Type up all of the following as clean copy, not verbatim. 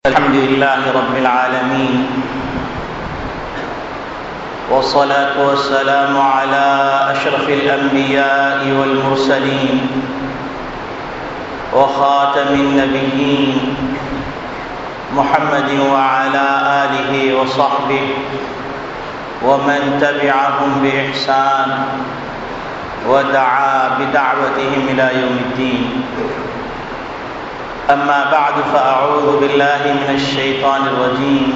الحمد لله رب العالمين، والصلاة والسلام على أشرف الأنبياء والمرسلين وخاتم النبيين محمد وعلى آله وصحبه ومن تبعهم بإحسان ودعا بدعوتهم إلى يوم الدين. أما بعد فأعوذ بالله من الشيطان الرجيم.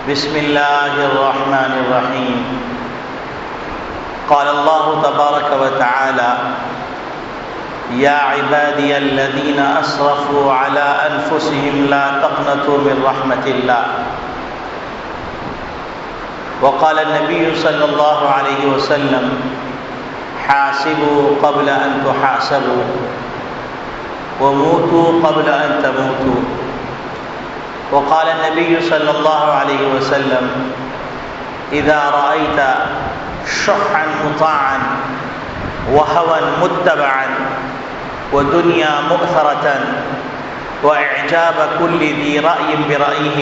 بسم الله الرحمن الرحيم. قال الله تبارك وتعالى: يا عبادي الذين أسرفوا على أنفسهم لا تقنطوا من رحمة الله. وقال النبي صلى الله عليه وسلم: حاسبوا قبل أن تحاسبوا وموتوا قبل أن تموتوا. وقال النبي صلى الله عليه وسلم: إذا رأيت شحا مطاعا وهوى متبعا ودنيا مؤثرة وإعجاب كل ذي رأي برأيه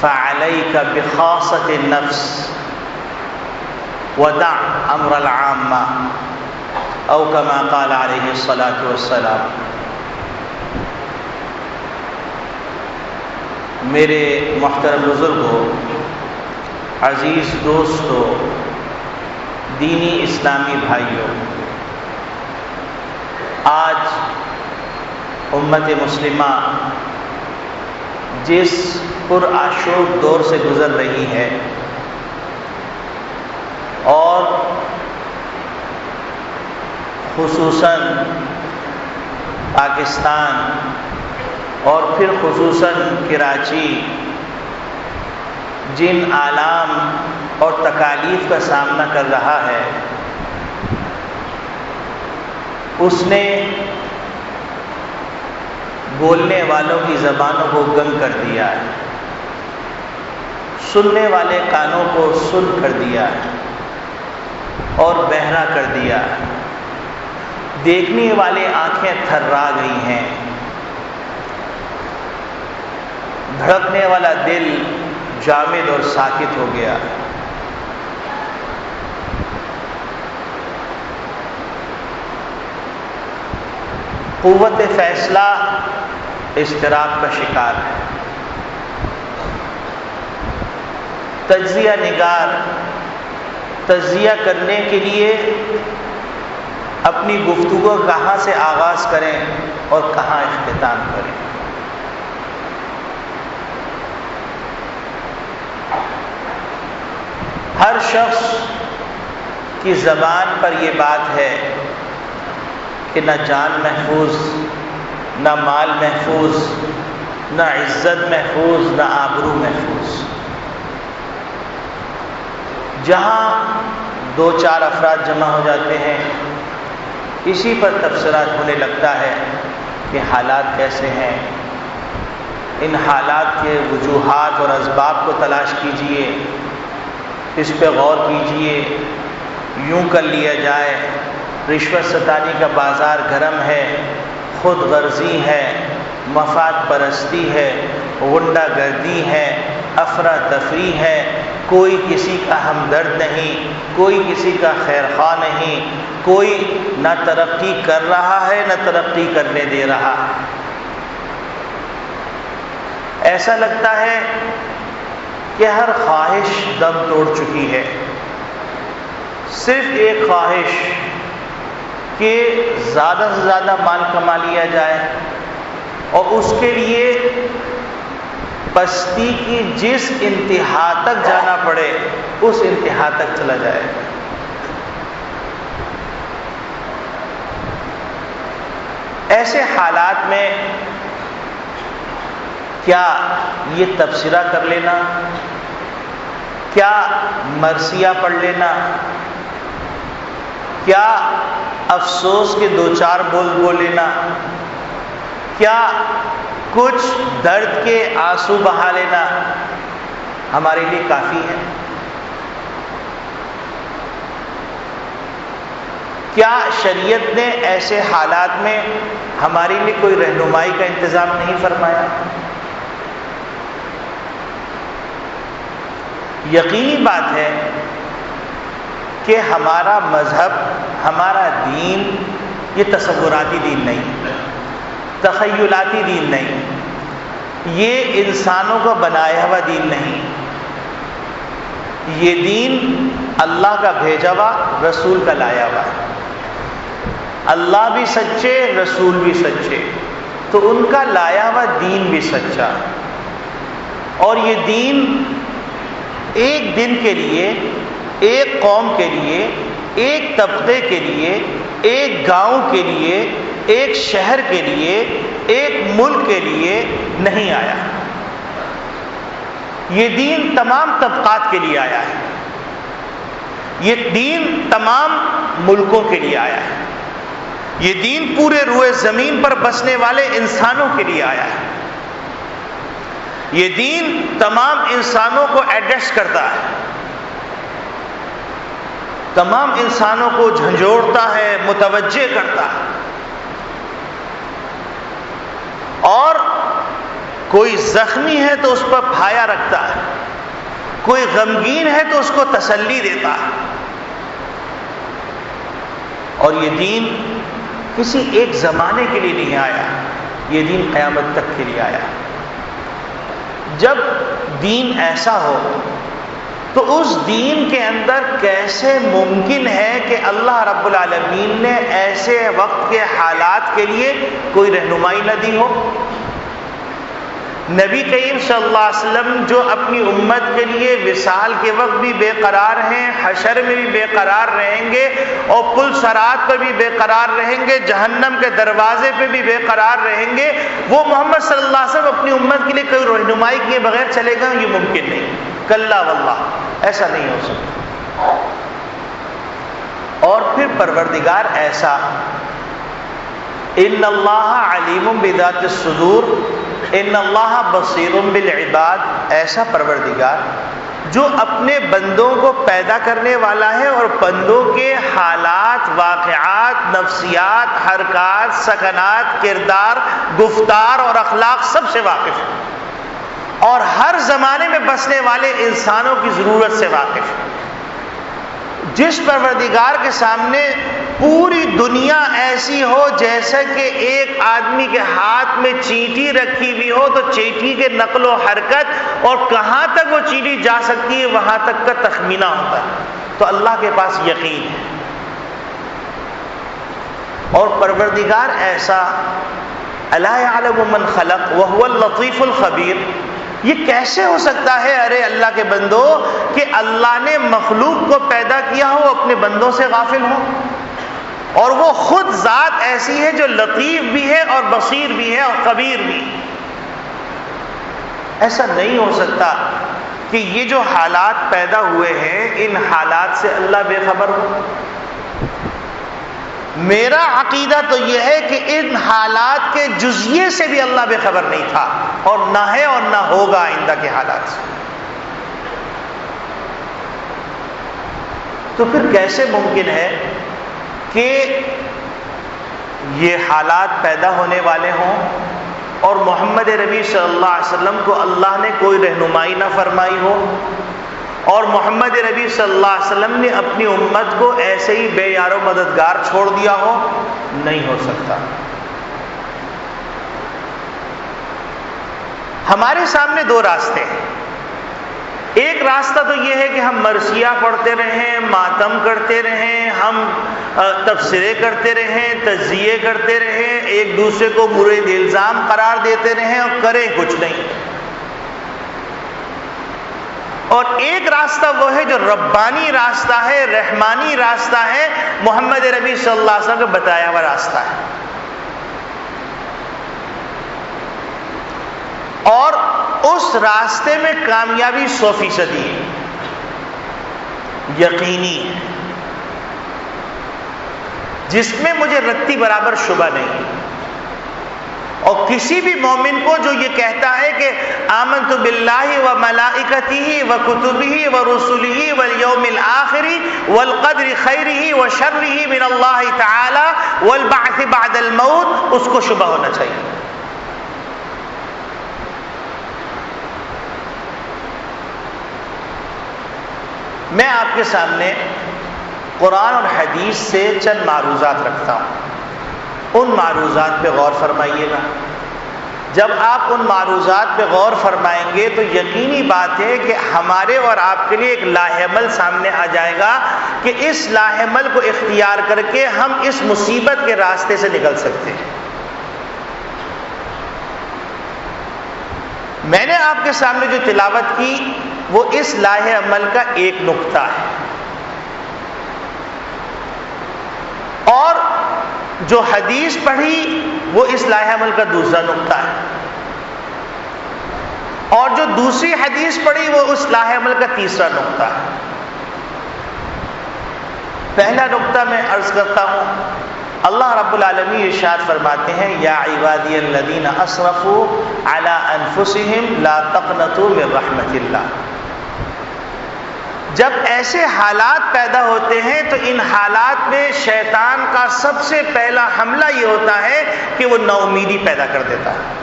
فعليك بخاصة النفس ودع أمر العامة، أو كما قال عليه الصلاة والسلام. میرے محترم بزرگوں، عزیز دوستوں، دینی اسلامی بھائیوں، آج امت مسلمہ جس پرآشوب دور سے گزر رہی ہے اور خصوصاً پاکستان اور پھر خصوصاً کراچی جن آلام اور تکالیف کا سامنا کر رہا ہے، اس نے بولنے والوں کی زبانوں کو گنگ کر دیا ہے، سننے والے کانوں کو سن کر دیا ہے اور بہرا کر دیا ہے، دیکھنے والے آنکھیں تھرا گئی ہیں، دھڑکنے والا دل جامد اور ساکت ہو گیا. قوت فیصلہ اضطراب کا شکار ہے. تجزیہ نگار تجزیہ کرنے کے لیے اپنی گفتگو کہاں سے آغاز کریں اور کہاں اختتام کریں. ہر شخص کی زبان پر یہ بات ہے کہ نہ جان محفوظ، نہ مال محفوظ، نہ عزت محفوظ، نہ آبرو محفوظ. جہاں دو چار افراد جمع ہو جاتے ہیں، اسی پر تبصرات ہونے لگتا ہے کہ حالات کیسے ہیں. ان حالات کے وجوہات اور اسباب کو تلاش کیجئے، اس پہ غور کیجئے. یوں کر لیا جائے رشوت ستانی کا بازار گرم ہے، خود غرضی ہے، مفاد پرستی ہے، غنڈہ گردی ہے، افراتفری ہے، کوئی کسی کا ہمدرد نہیں، کوئی کسی کا خیر خواہ نہیں، کوئی نہ ترقی کر رہا ہے نہ ترقی کرنے دے رہا. ایسا لگتا ہے کہ ہر خواہش دم توڑ چکی ہے. صرف ایک خواہش کہ زیادہ سے زیادہ مال کما لیا جائے اور اس کے لیے پستی کی جس انتہا تک جانا پڑے اس انتہا تک چلا جائے. ایسے حالات میں کیا یہ تبصرہ کر لینا، کیا مرثیہ پڑھ لینا، کیا افسوس کے دو چار بول لینا، کیا کچھ درد کے آنسو بہا لینا ہمارے لیے کافی ہے؟ کیا شریعت نے ایسے حالات میں ہمارے لیے کوئی رہنمائی کا انتظام نہیں فرمایا؟ یقینی بات ہے کہ ہمارا مذہب، ہمارا دین یہ تصوراتی دین نہیں، تخیلاتی دین نہیں، یہ انسانوں کا بنایا ہوا دین نہیں، یہ دین اللہ کا بھیجا ہوا، رسول کا لایا ہوا ہے۔ اللہ بھی سچے، رسول بھی سچے، تو ان کا لایا ہوا دین بھی سچا، اور یہ دین ایک دن کے لیے، ایک قوم کے لیے، ایک طبقے کے لیے، ایک گاؤں کے لیے، ایک شہر کے لیے، ایک ملک کے لیے نہیں آیا۔ یہ دین تمام طبقات کے لیے آیا ہے، یہ دین تمام ملکوں کے لیے آیا ہے، یہ دین پورے روئے زمین پر بسنے والے انسانوں کے لیے آیا ہے، یہ دین تمام انسانوں کو ایڈریس کرتا ہے، تمام انسانوں کو جھنجھوڑتا ہے، متوجہ کرتا ہے، اور کوئی زخمی ہے تو اس پر پھایا رکھتا ہے، کوئی غمگین ہے تو اس کو تسلی دیتا ہے، اور یہ دین کسی ایک زمانے کے لیے نہیں آیا، یہ دین قیامت تک کے لیے آیا۔ جب دین ایسا ہو تو اس دین کے اندر کیسے ممکن ہے کہ اللہ رب العالمین نے ایسے وقت کے حالات کے لیے کوئی رہنمائی نہ دی ہو؟ نبی کریم صلی اللہ علیہ وسلم جو اپنی امت کے لیے وصال کے وقت بھی بے قرار ہیں، حشر میں بھی بے قرار رہیں گے، اور پل صراط پر بھی بے قرار رہیں گے، جہنم کے دروازے پہ بھی بے قرار رہیں گے، وہ محمد صلی اللہ علیہ وسلم اپنی امت کے لیے کوئی رہنمائی کیے بغیر چلے گا؟ یہ ممکن نہیں، کلا واللہ، ایسا نہیں ہو سکتا۔ اور پھر پروردگار ایسا، ان اللہ علیم بذات الصدور ان اللہ بصیر بالعباد، ایسا پروردگار جو اپنے بندوں کو پیدا کرنے والا ہے اور بندوں کے حالات، واقعات، نفسیات، حرکات، سکنات، کردار، گفتار اور اخلاق سب سے واقف ہے، اور ہر زمانے میں بسنے والے انسانوں کی ضرورت سے واقف ہے۔ جس پروردگار کے سامنے پوری دنیا ایسی ہو جیسا کہ ایک آدمی کے ہاتھ میں چینٹی رکھی ہوئی ہو، تو چینٹی کے نقل و حرکت اور کہاں تک وہ چینٹی جا سکتی ہے وہاں تک کا تخمینہ ہوتا ہے، تو اللہ کے پاس یقین ہے۔ اور پروردگار ایسا، الا یعلم من خلق وهو اللطیف الخبیر، یہ کیسے ہو سکتا ہے ارے اللہ کے بندو کہ اللہ نے مخلوق کو پیدا کیا ہو اپنے بندوں سے غافل ہو، اور وہ خود ذات ایسی ہے جو لطیف بھی ہے اور بصیر بھی ہے اور خبیر بھی۔ ایسا نہیں ہو سکتا کہ یہ جو حالات پیدا ہوئے ہیں ان حالات سے اللہ بے خبر ہو۔ میرا عقیدہ تو یہ ہے کہ ان حالات کے جزئیے سے بھی اللہ بے خبر نہیں تھا، اور نہ ہے اور نہ ہوگا آئندہ کے حالات سے۔ تو پھر کیسے ممکن ہے کہ یہ حالات پیدا ہونے والے ہوں اور محمد ربی صلی اللہ علیہ وسلم کو اللہ نے کوئی رہنمائی نہ فرمائی ہو، اور محمد نبی صلی اللہ علیہ وسلم نے اپنی امت کو ایسے ہی بے یار و مددگار چھوڑ دیا ہو؟ نہیں ہو سکتا۔ ہمارے سامنے دو راستے ہیں۔ ایک راستہ تو یہ ہے کہ ہم مرثیہ پڑھتے رہیں، ماتم کرتے رہیں، ہم تبصرے کرتے رہیں، تجزیے کرتے رہیں، ایک دوسرے کو برے الزام قرار دیتے رہیں اور کریں کچھ نہیں۔ اور ایک راستہ وہ ہے جو ربانی راستہ ہے، رحمانی راستہ ہے، محمد ربی صلی اللہ علیہ وسلم کا بتایا ہوا راستہ ہے، اور اس راستے میں کامیابی 100% ہے، یقینی ہے، جس میں مجھے رتی برابر شبہ نہیں۔ اور کسی بھی مومن کو جو یہ کہتا ہے کہ آمنت باللہ و ملائکتہ و کتبہ و رسلہ والیوم الآخر والقدر خیرہ و شرہ من اللہ تعالی والبعث بعد الموت، اس کو شبہ ہونا چاہیے۔ میں آپ کے سامنے قرآن اور حدیث سے چند معروضات رکھتا ہوں، ان معروضات پہ غور فرمائیے گا۔ جب آپ ان معروضات پہ غور فرمائیں گے تو یقینی بات ہے کہ ہمارے اور آپ کے لیے ایک لاہ عمل سامنے آ جائے گا کہ اس لاہ عمل کو اختیار کر کے ہم اس مصیبت کے راستے سے نکل سکتے ہیں۔ میں نے آپ کے سامنے جو تلاوت کی وہ اس لاہ عمل کا ایک نقطہ ہے، اور جو حدیث پڑھی وہ اس لاہ عمل کا دوسرا نقطہ ہے، اور جو دوسری حدیث پڑھی وہ اس لاہ عمل کا تیسرا نقطہ ہے۔ پہلا نقطہ میں عرض کرتا ہوں، اللہ رب العالمین ارشاد فرماتے ہیں یا عبادی الذین اسرفوا علی انفسہم لا تقنطوا من رحمت اللہ۔ جب ایسے حالات پیدا ہوتے ہیں تو ان حالات میں شیطان کا سب سے پہلا حملہ یہ ہوتا ہے کہ وہ نا امیدی پیدا کر دیتا ہے۔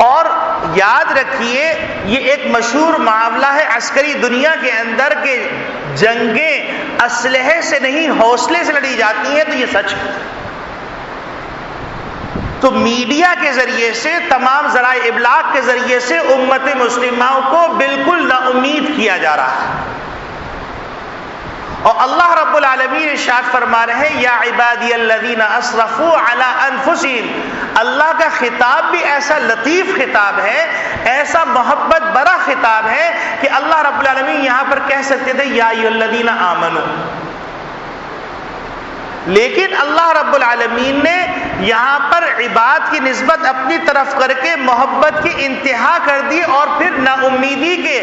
اور یاد رکھیے یہ ایک مشہور معاملہ ہے عسکری دنیا کے اندر کہ جنگیں اسلحے سے نہیں حوصلے سے لڑی جاتی ہیں، تو یہ سچ ہے۔ تو میڈیا کے ذریعے سے، تمام ذرائع ابلاغ کے ذریعے سے امت مسلمہ کو بالکل نا امید کیا جا رہا ہے، اور اللہ رب العالمین ارشاد فرما رہے ہیں یا عبادی الذین اسرفوا علی انفسہم۔ اللہ کا خطاب بھی ایسا لطیف خطاب ہے، ایسا محبت برا خطاب ہے کہ اللہ رب العالمین یہاں پر کہہ سکتے تھے یا ایھا الذین آمنوا، لیکن اللہ رب العالمین نے یہاں پر عباد کی نسبت اپنی طرف کر کے محبت کی انتہا کر دی، اور پھر نا امیدی کے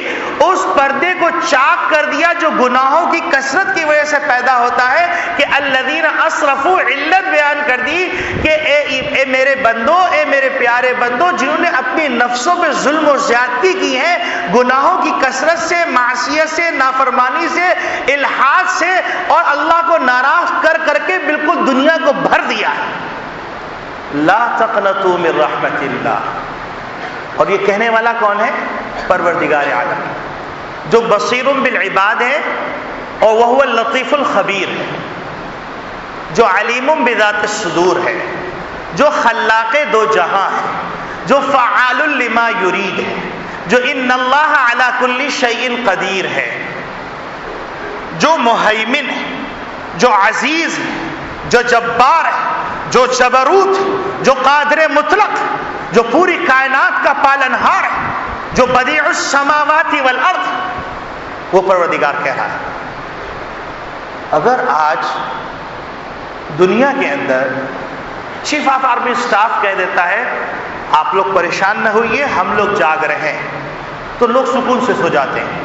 اس پردے کو چاک کر دیا جو گناہوں کی کثرت کی وجہ سے پیدا ہوتا ہے کہ الذین اسرفوا، علت بیان کر دی کہ اے میرے بندو، اے میرے پیارے بندو، جنہوں نے اپنی نفسوں پہ ظلم و زیادتی کی ہے، گناہوں کی کثرت سے، معصیت سے، نافرمانی سے، الحاد سے، اور اللہ کو ناراض کر کے بالکل دنیا کو بھر دیا ہے۔ لا تقنطوا من رحمت اللہ، اور یہ کہنے والا کون ہے؟ پروردگار عالم، جو بصیر بالعباد ہے، اور وہ اللطیف الخبیر ہے، جو علیم بذات الصدور ہے، جو خلاق دو جہاں ہے، جو فعال لما یرید ہے، جو ان اللہ علی کل شیء قدیر ہے، جو مہیمن ہے، جو عزیز ہے، جو جبار ہے، جو جبروت، جو قادر مطلق، جو پوری کائنات کا پالنہار ہے، جو بدیع السماوات والارض، وہ پروردگار کہہ رہا ہے۔ اگر آج دنیا کے اندر چیف آف آرمی اسٹاف کہہ دیتا ہے آپ لوگ پریشان نہ ہوئیے، ہم لوگ جاگ رہے ہیں، تو لوگ سکون سے سو جاتے ہیں،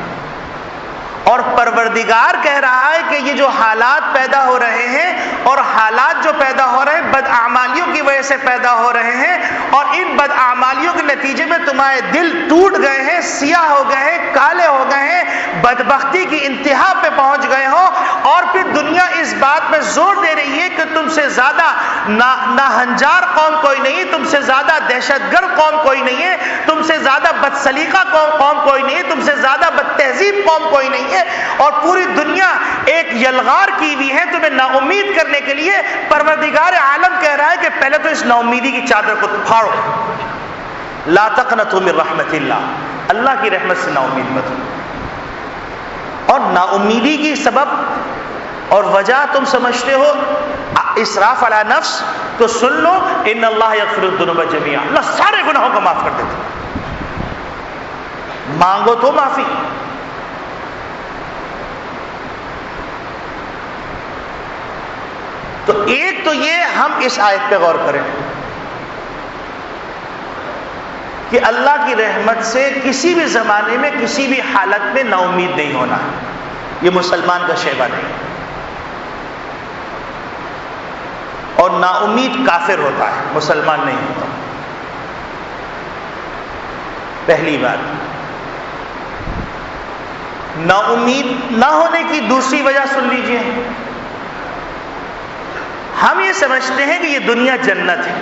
اور پروردگار کہہ رہا ہے کہ یہ جو حالات پیدا ہو رہے ہیں، اور حالات جو پیدا ہو رہے ہیں بدعمالیوں کی وجہ سے پیدا ہو رہے ہیں، اور ان بدعمالیوں کے نتیجے میں تمہارے دل ٹوٹ گئے ہیں، سیاہ ہو گئے ہیں، کالے ہو گئے ہیں، بدبختی کی انتہا پہ پہنچ گئے ہو، اور پھر دنیا اس بات پہ زور دے رہی ہے کہ تم سے زیادہ ناہنجار قوم کوئی نہیں، تم سے زیادہ دہشت گرد قوم کوئی نہیں ہے، تم سے زیادہ بدسلیقہ قوم کوئی نہیں ہے، تم سے زیادہ بد تہذیب قوم کوئی نہیں ہے، اور پوری دنیا ایک یلغار کی ہوئی ہے تمہیں نا امید کرنے کے لیے، پروردگار عالم کہہ رہا ہے کہ پہلے تو اس نا امیدی کی چادر کو پھاڑو۔ لا تقنطوا من رحمت اللہ، اللہ کی رحمت سے نا امید مت ہو۔ اور نا امیدی کی سبب اور وجہ تم سمجھتے ہو اسراف علی نفس، تو سن لو ان اللہ یغفر الذنوب جميعا، اللہ سارے گناہوں کو معاف کر دیتا ہے، مانگو تو معافی۔ تو ایک تو یہ ہم اس آیت پہ غور کریں کہ اللہ کی رحمت سے کسی بھی زمانے میں کسی بھی حالت میں نا امید نہیں ہونا ہے، یہ مسلمان کا شیبہ نہیں، اور نا امید کافر ہوتا ہے، مسلمان نہیں ہوتا۔ پہلی بات۔ نا امید نہ ہونے کی دوسری وجہ سن لیجئے، ہم یہ سمجھتے ہیں کہ یہ دنیا جنت ہے،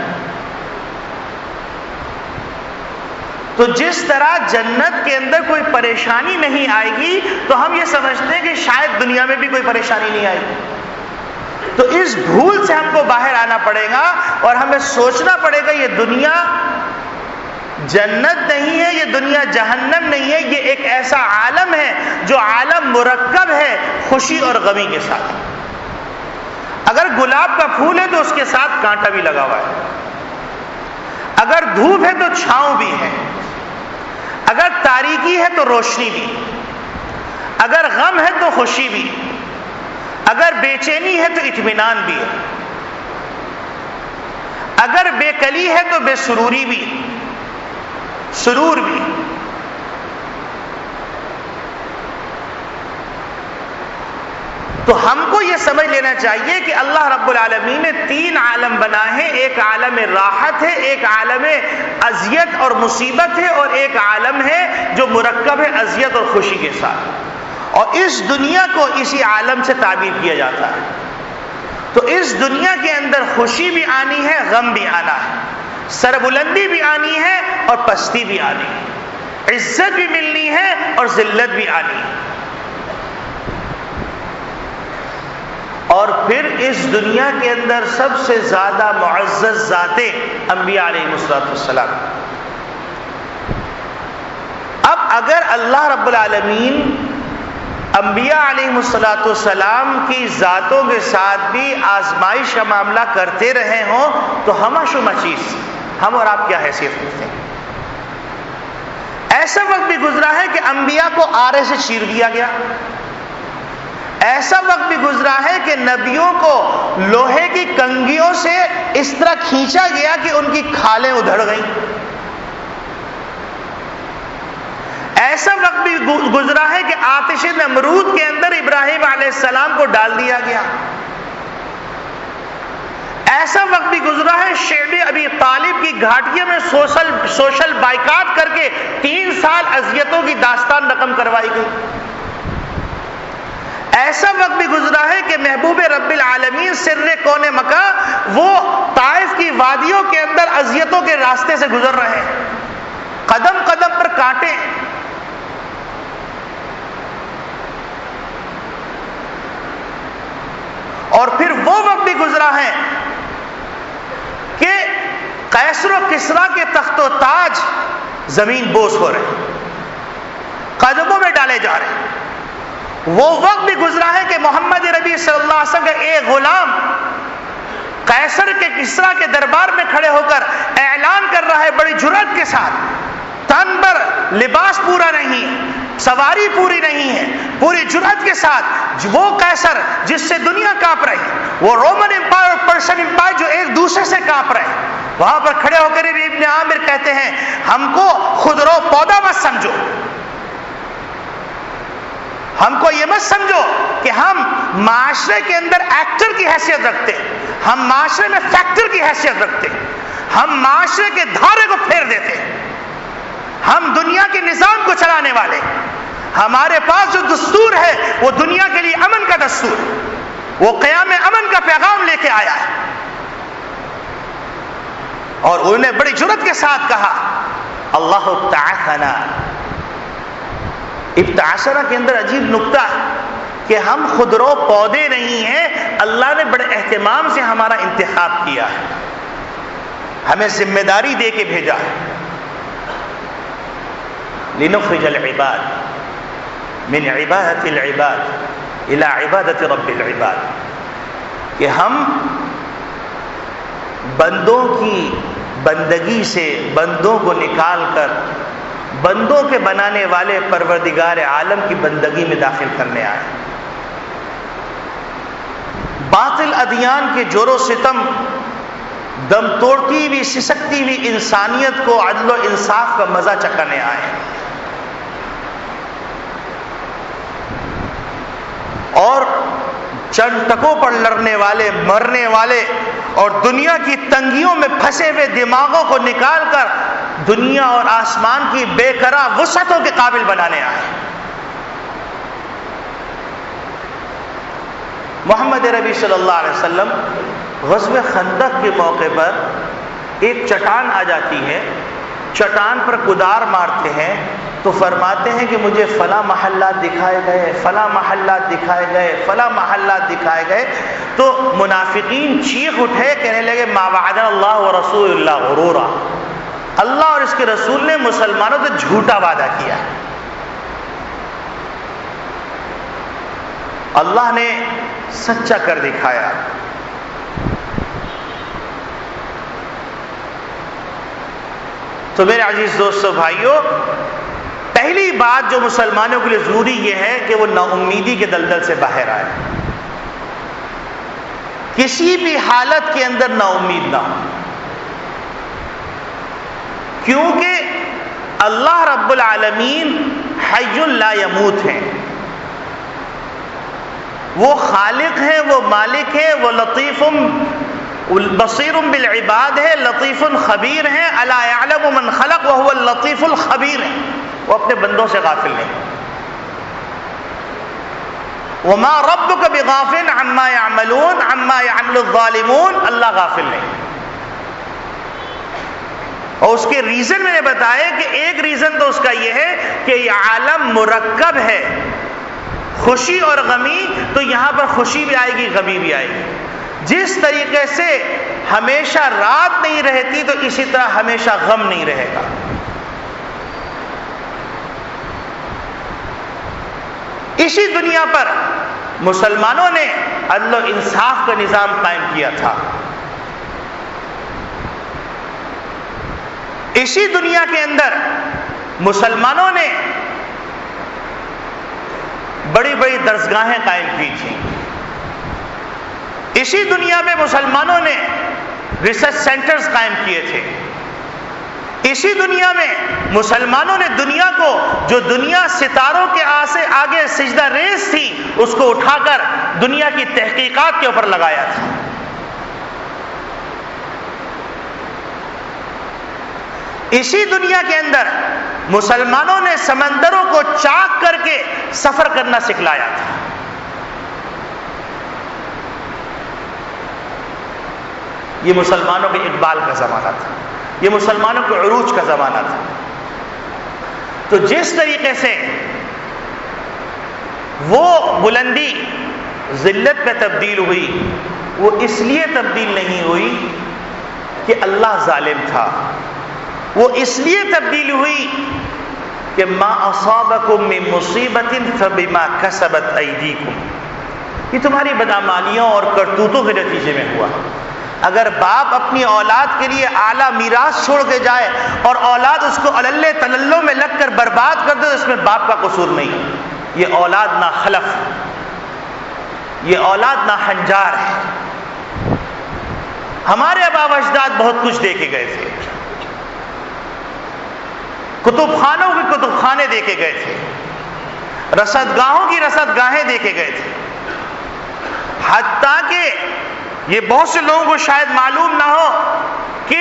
تو جس طرح جنت کے اندر کوئی پریشانی نہیں آئے گی تو ہم یہ سمجھتے ہیں کہ شاید دنیا میں بھی کوئی پریشانی نہیں آئے گی. تو اس بھول سے ہم کو باہر آنا پڑے گا اور ہمیں سوچنا پڑے گا یہ دنیا جنت نہیں ہے، یہ دنیا جہنم نہیں ہے، یہ ایک ایسا عالم ہے جو عالم مرکب ہے خوشی اور غمی کے ساتھ. اگر گلاب کا پھول ہے تو اس کے ساتھ کانٹا بھی لگا ہوا ہے، اگر دھوپ ہے تو چھاؤں بھی ہے، اگر تاریکی ہے تو روشنی بھی، اگر غم ہے تو خوشی بھی، اگر بے چینی ہے تو اطمینان بھی ہے، اگر بے کلی ہے تو بے سروری بھی، سرور بھی. تو ہم کو یہ سمجھ لینا چاہیے کہ اللہ رب العالمین نے 3 عالم بنائے ہیں. ایک عالم راحت ہے، ایک عالم اذیت اور مصیبت ہے، اور ایک عالم ہے جو مرکب ہے اذیت اور خوشی کے ساتھ. اور اس دنیا کو اسی عالم سے تعبیر کیا جاتا ہے. تو اس دنیا کے اندر خوشی بھی آنی ہے، غم بھی آنا ہے، سربلندی بھی آنی ہے اور پستی بھی آنی ہے، عزت بھی ملنی ہے اور ذلت بھی آنی ہے. اور پھر اس دنیا کے اندر سب سے زیادہ معزز ذاتیں انبیاء علیہ السلام. اب اگر اللہ رب العالمین انبیاء علیہ السلام کی ذاتوں کے ساتھ بھی آزمائش کا معاملہ کرتے رہے ہوں تو ہمہ شمہ چیز ہم اور آپ کیا حیثیت رکھتے ہیں؟ ایسا وقت بھی گزرا ہے کہ انبیاء کو آرے سے چیر دیا گیا، ایسا وقت بھی گزرا ہے کہ نبیوں کو لوہے کی کنگھیوں سے اس طرح کھینچا گیا کہ ان کی کھالیں ادھڑ گئیں. ایسا وقت بھی گزرا ہے کہ آتش نمرود کے اندر ابراہیم علیہ السلام کو ڈال دیا گیا. ایسا وقت بھی گزرا ہے شعب ابی طالب کی گھاٹیوں میں سوشل بائیکاٹ کر کے 3 سال اذیتوں کی داستان رقم کروائی گئی. ایسا وقت بھی گزرا ہے کہ محبوب رب العالمین سر کون مکہ وہ طائف کی وادیوں کے اندر اذیتوں کے راستے سے گزر رہے ہیں، قدم قدم پر کانٹے. اور پھر وہ وقت بھی گزرا ہے کہ قیصر و کسریٰ کے تخت و تاج زمین بوس ہو رہے ہیں، قدموں میں ڈالے جا رہے ہیں. وہ وقت بھی گزرا ہے کہ محمد ربی صلی اللہ علیہ وسلم کا ایک غلام قیصر کے کسریٰ کے دربار میں کھڑے ہو کر اعلان کر رہا ہے بڑی جرأت کے ساتھ، تن پر لباس پورا نہیں ہے، سواری پوری نہیں ہے، پوری جرأت کے ساتھ وہ قیصر جس سے دنیا کانپ رہی، وہ رومن امپائر اور پرشین امپائر جو ایک دوسرے سے کانپ رہے، وہاں پر کھڑے ہو کر ابن عامر کہتے ہیں ہم کو خودرو پودا مت سمجھو، ہم کو یہ مت سمجھو کہ ہم معاشرے کے اندر ایکٹر کی حیثیت رکھتے، ہم معاشرے میں فیکٹر کی حیثیت رکھتے، ہم معاشرے کے دھارے کو پھیر دیتے، ہم دنیا کے نظام کو چلانے والے. ہمارے پاس جو دستور ہے وہ دنیا کے لیے امن کا دستور ہے، وہ قیام امن کا پیغام لے کے آیا ہے. اور انہوں نے بڑی جرأت کے ساتھ کہا اللہ ابتعثنا. ابتعثنا کے اندر عجیب نکتہ ہے کہ ہم خودرو پودے نہیں ہیں، اللہ نے بڑے اہتمام سے ہمارا انتخاب کیا ہے، ہمیں ذمہ داری دے کے بھیجا ہے. لنخرج العباد من عبادت العباد الى عبادت رب العباد، کہ ہم بندوں کی بندگی سے بندوں کو نکال کر بندوں کے بنانے والے پروردگار عالم کی بندگی میں داخل کرنے آئے. باطل ادیان کے جور و ستم دم توڑتی ہوئی سسکتی ہوئی انسانیت کو عدل و انصاف کا مزہ چکھانے آئے. اور چند ٹکوں پر لڑنے والے، مرنے والے اور دنیا کی تنگیوں میں پھنسے ہوئے دماغوں کو نکال کر دنیا اور آسمان کی بے قرار وسعتوں کے قابل بنانے آئے. محمد ربی صلی اللہ علیہ وسلم غزوہ خندق کے موقع پر ایک چٹان آ جاتی ہے چٹان پر کدار مارتے ہیں تو فرماتے ہیں کہ مجھے فلاں محلات دکھائے گئے، فلاں محلات دکھائے گئے، فلاں محلات دکھائے گئے. تو منافقین چیخ اٹھے، کہنے لگے ما وعدنا اللہ ورسول اللہ غرورا، اللہ اور اس کے رسول نے مسلمانوں سے جھوٹا وعدہ کیا. اللہ نے سچا کر دکھایا. تو میرے عزیز دوستو بھائیوں، پہلی بات جو مسلمانوں کے لیے ضروری یہ ہے کہ وہ نا امیدی کے دلدل سے باہر آئے، کسی بھی حالت کے اندر نا امید نہ ہو، کیونکہ اللہ رب العالمین حی لا یموت ہیں، وہ خالق ہیں، وہ مالک ہیں، وہ لطیف بصیر بالعباد ہے، لطیف خبیر ہیں. الا یعلم من خلق وهو اللطیف الخبیر ہے، وہ اپنے بندوں سے غافل نہیں. وما ربک بغافل عما یعملون عما یعمل الظالمون، اللہ غافل نہیں. اور اس کے ریزن میں نے بتایا کہ ایک ریزن تو اس کا یہ ہے کہ یہ عالم مرکب ہے، خوشی اور غمی، تو یہاں پر خوشی بھی آئے گی، غمی بھی آئے گی. جس طریقے سے ہمیشہ رات نہیں رہتی تو اسی طرح ہمیشہ غم نہیں رہے گا. اسی دنیا پر مسلمانوں نے عدل و انصاف کا نظام قائم کیا تھا. اسی دنیا کے اندر مسلمانوں نے بڑی بڑی درسگاہیں قائم کی تھیں. اسی دنیا میں مسلمانوں نے ریسرچ سینٹرز قائم کیے تھے. اسی دنیا میں مسلمانوں نے دنیا کو، جو دنیا ستاروں کے آگے سجدہ ریز تھی، اس کو اٹھا کر دنیا کی تحقیقات کے اوپر لگایا تھا. اسی دنیا کے اندر مسلمانوں نے سمندروں کو چاک کر کے سفر کرنا سکھلایا تھا. یہ مسلمانوں کے اقبال کا زمانہ تھا، یہ مسلمانوں کے عروج کا زمانہ تھا. تو جس طریقے سے وہ بلندی ذلت میں تبدیل ہوئی، وہ اس لیے تبدیل نہیں ہوئی کہ اللہ ظالم تھا، وہ اس لیے تبدیل ہوئی کہ ما اصابکم من مصیبت فبما کسبت ایدیکم، یہ تمہاری بدعمالیوں اور کرتوتوں کے نتیجے میں ہوا. اگر باپ اپنی اولاد کے لیے اعلیٰ میراث چھوڑ کے جائے اور اولاد اس کو عللے تللوں میں لگ کر برباد کر دے تو اس میں باپ کا قصور نہیں. یہ اولاد نہ خلف، یہ اولاد نہ ہنجار ہے. ہمارے آبا و اجداد بہت کچھ دے کے گئے تھے، کتب خانوں کے کتب خانے دے کے گئے تھے، رصد گاہوں کی رصد گاہیں دے کے گئے تھے. حتیٰ کہ یہ بہت سے لوگوں کو شاید معلوم نہ ہو کہ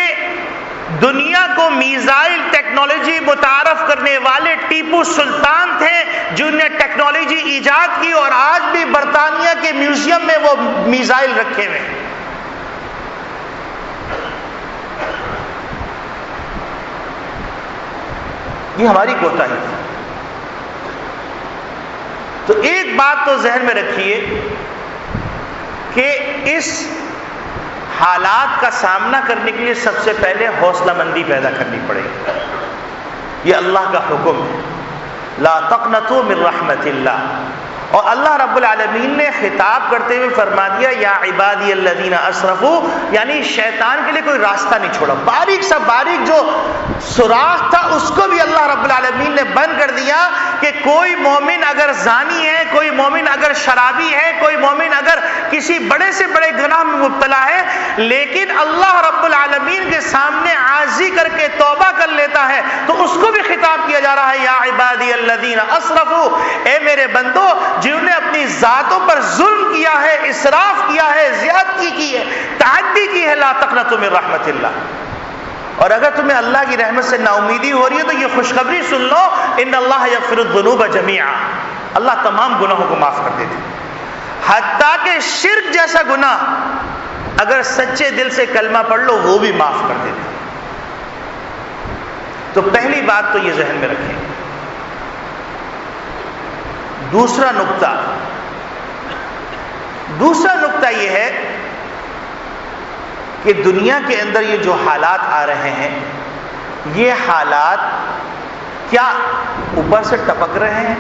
دنیا کو میزائل ٹیکنالوجی متعارف کرنے والے ٹیپو سلطان تھے جنہوں نے ٹیکنالوجی ایجاد کی، اور آج بھی برطانیہ کے میوزیم میں وہ میزائل رکھے ہوئے. یہ ہماری کوتاہی ہے. تو ایک بات تو ذہن میں رکھیے کہ اس حالات کا سامنا کرنے کے لیے سب سے پہلے حوصلہ مندی پیدا کرنی پڑے گی. یہ اللہ کا حکم ہے، لا تقنطوا من رحمت اللہ. اور اللہ رب العالمین نے خطاب کرتے ہوئے فرما دیا یا عبادی الذین اسرفوا، یعنی شیطان کے لیے کوئی راستہ نہیں چھوڑا. باریک سا باریک جو سوراخ تھا اس کو بھی اللہ رب العالمین نے بند کر دیا کہ کوئی مومن اگر زانی ہے، کوئی مومن اگر شرابی ہے، کوئی مومن اگر کسی بڑے سے بڑے گناہ میں مبتلا ہے، لیکن اللہ رب العالمین کے سامنے عاجزی کر کے توبہ کر لیتا ہے تو اس کو بھی خطاب کیا جا رہا ہے یا عبادی الذین اسرفوا، اے میرے بندو جنہوں نے اپنی ذاتوں پر ظلم کیا ہے، اسراف کیا ہے، زیادتی کی ہے، تعدی کی ہے، لا تقنطوا من رحمت اللہ. اور اگر تمہیں اللہ کی رحمت سے نا امیدی ہو رہی ہے تو یہ خوشخبری سن لو، ان اللہ یغفر الذنوب جميعا، اللہ تمام گناہوں کو معاف کر دیتے. حتیٰ کہ شرک جیسا گناہ اگر سچے دل سے کلمہ پڑھ لو وہ بھی معاف کر دیتے. تو پہلی بات تو یہ ذہن میں رکھیں. دوسرا نقطہ یہ ہے کہ دنیا کے اندر یہ جو حالات آ رہے ہیں، یہ حالات کیا اوپر سے ٹپک رہے ہیں،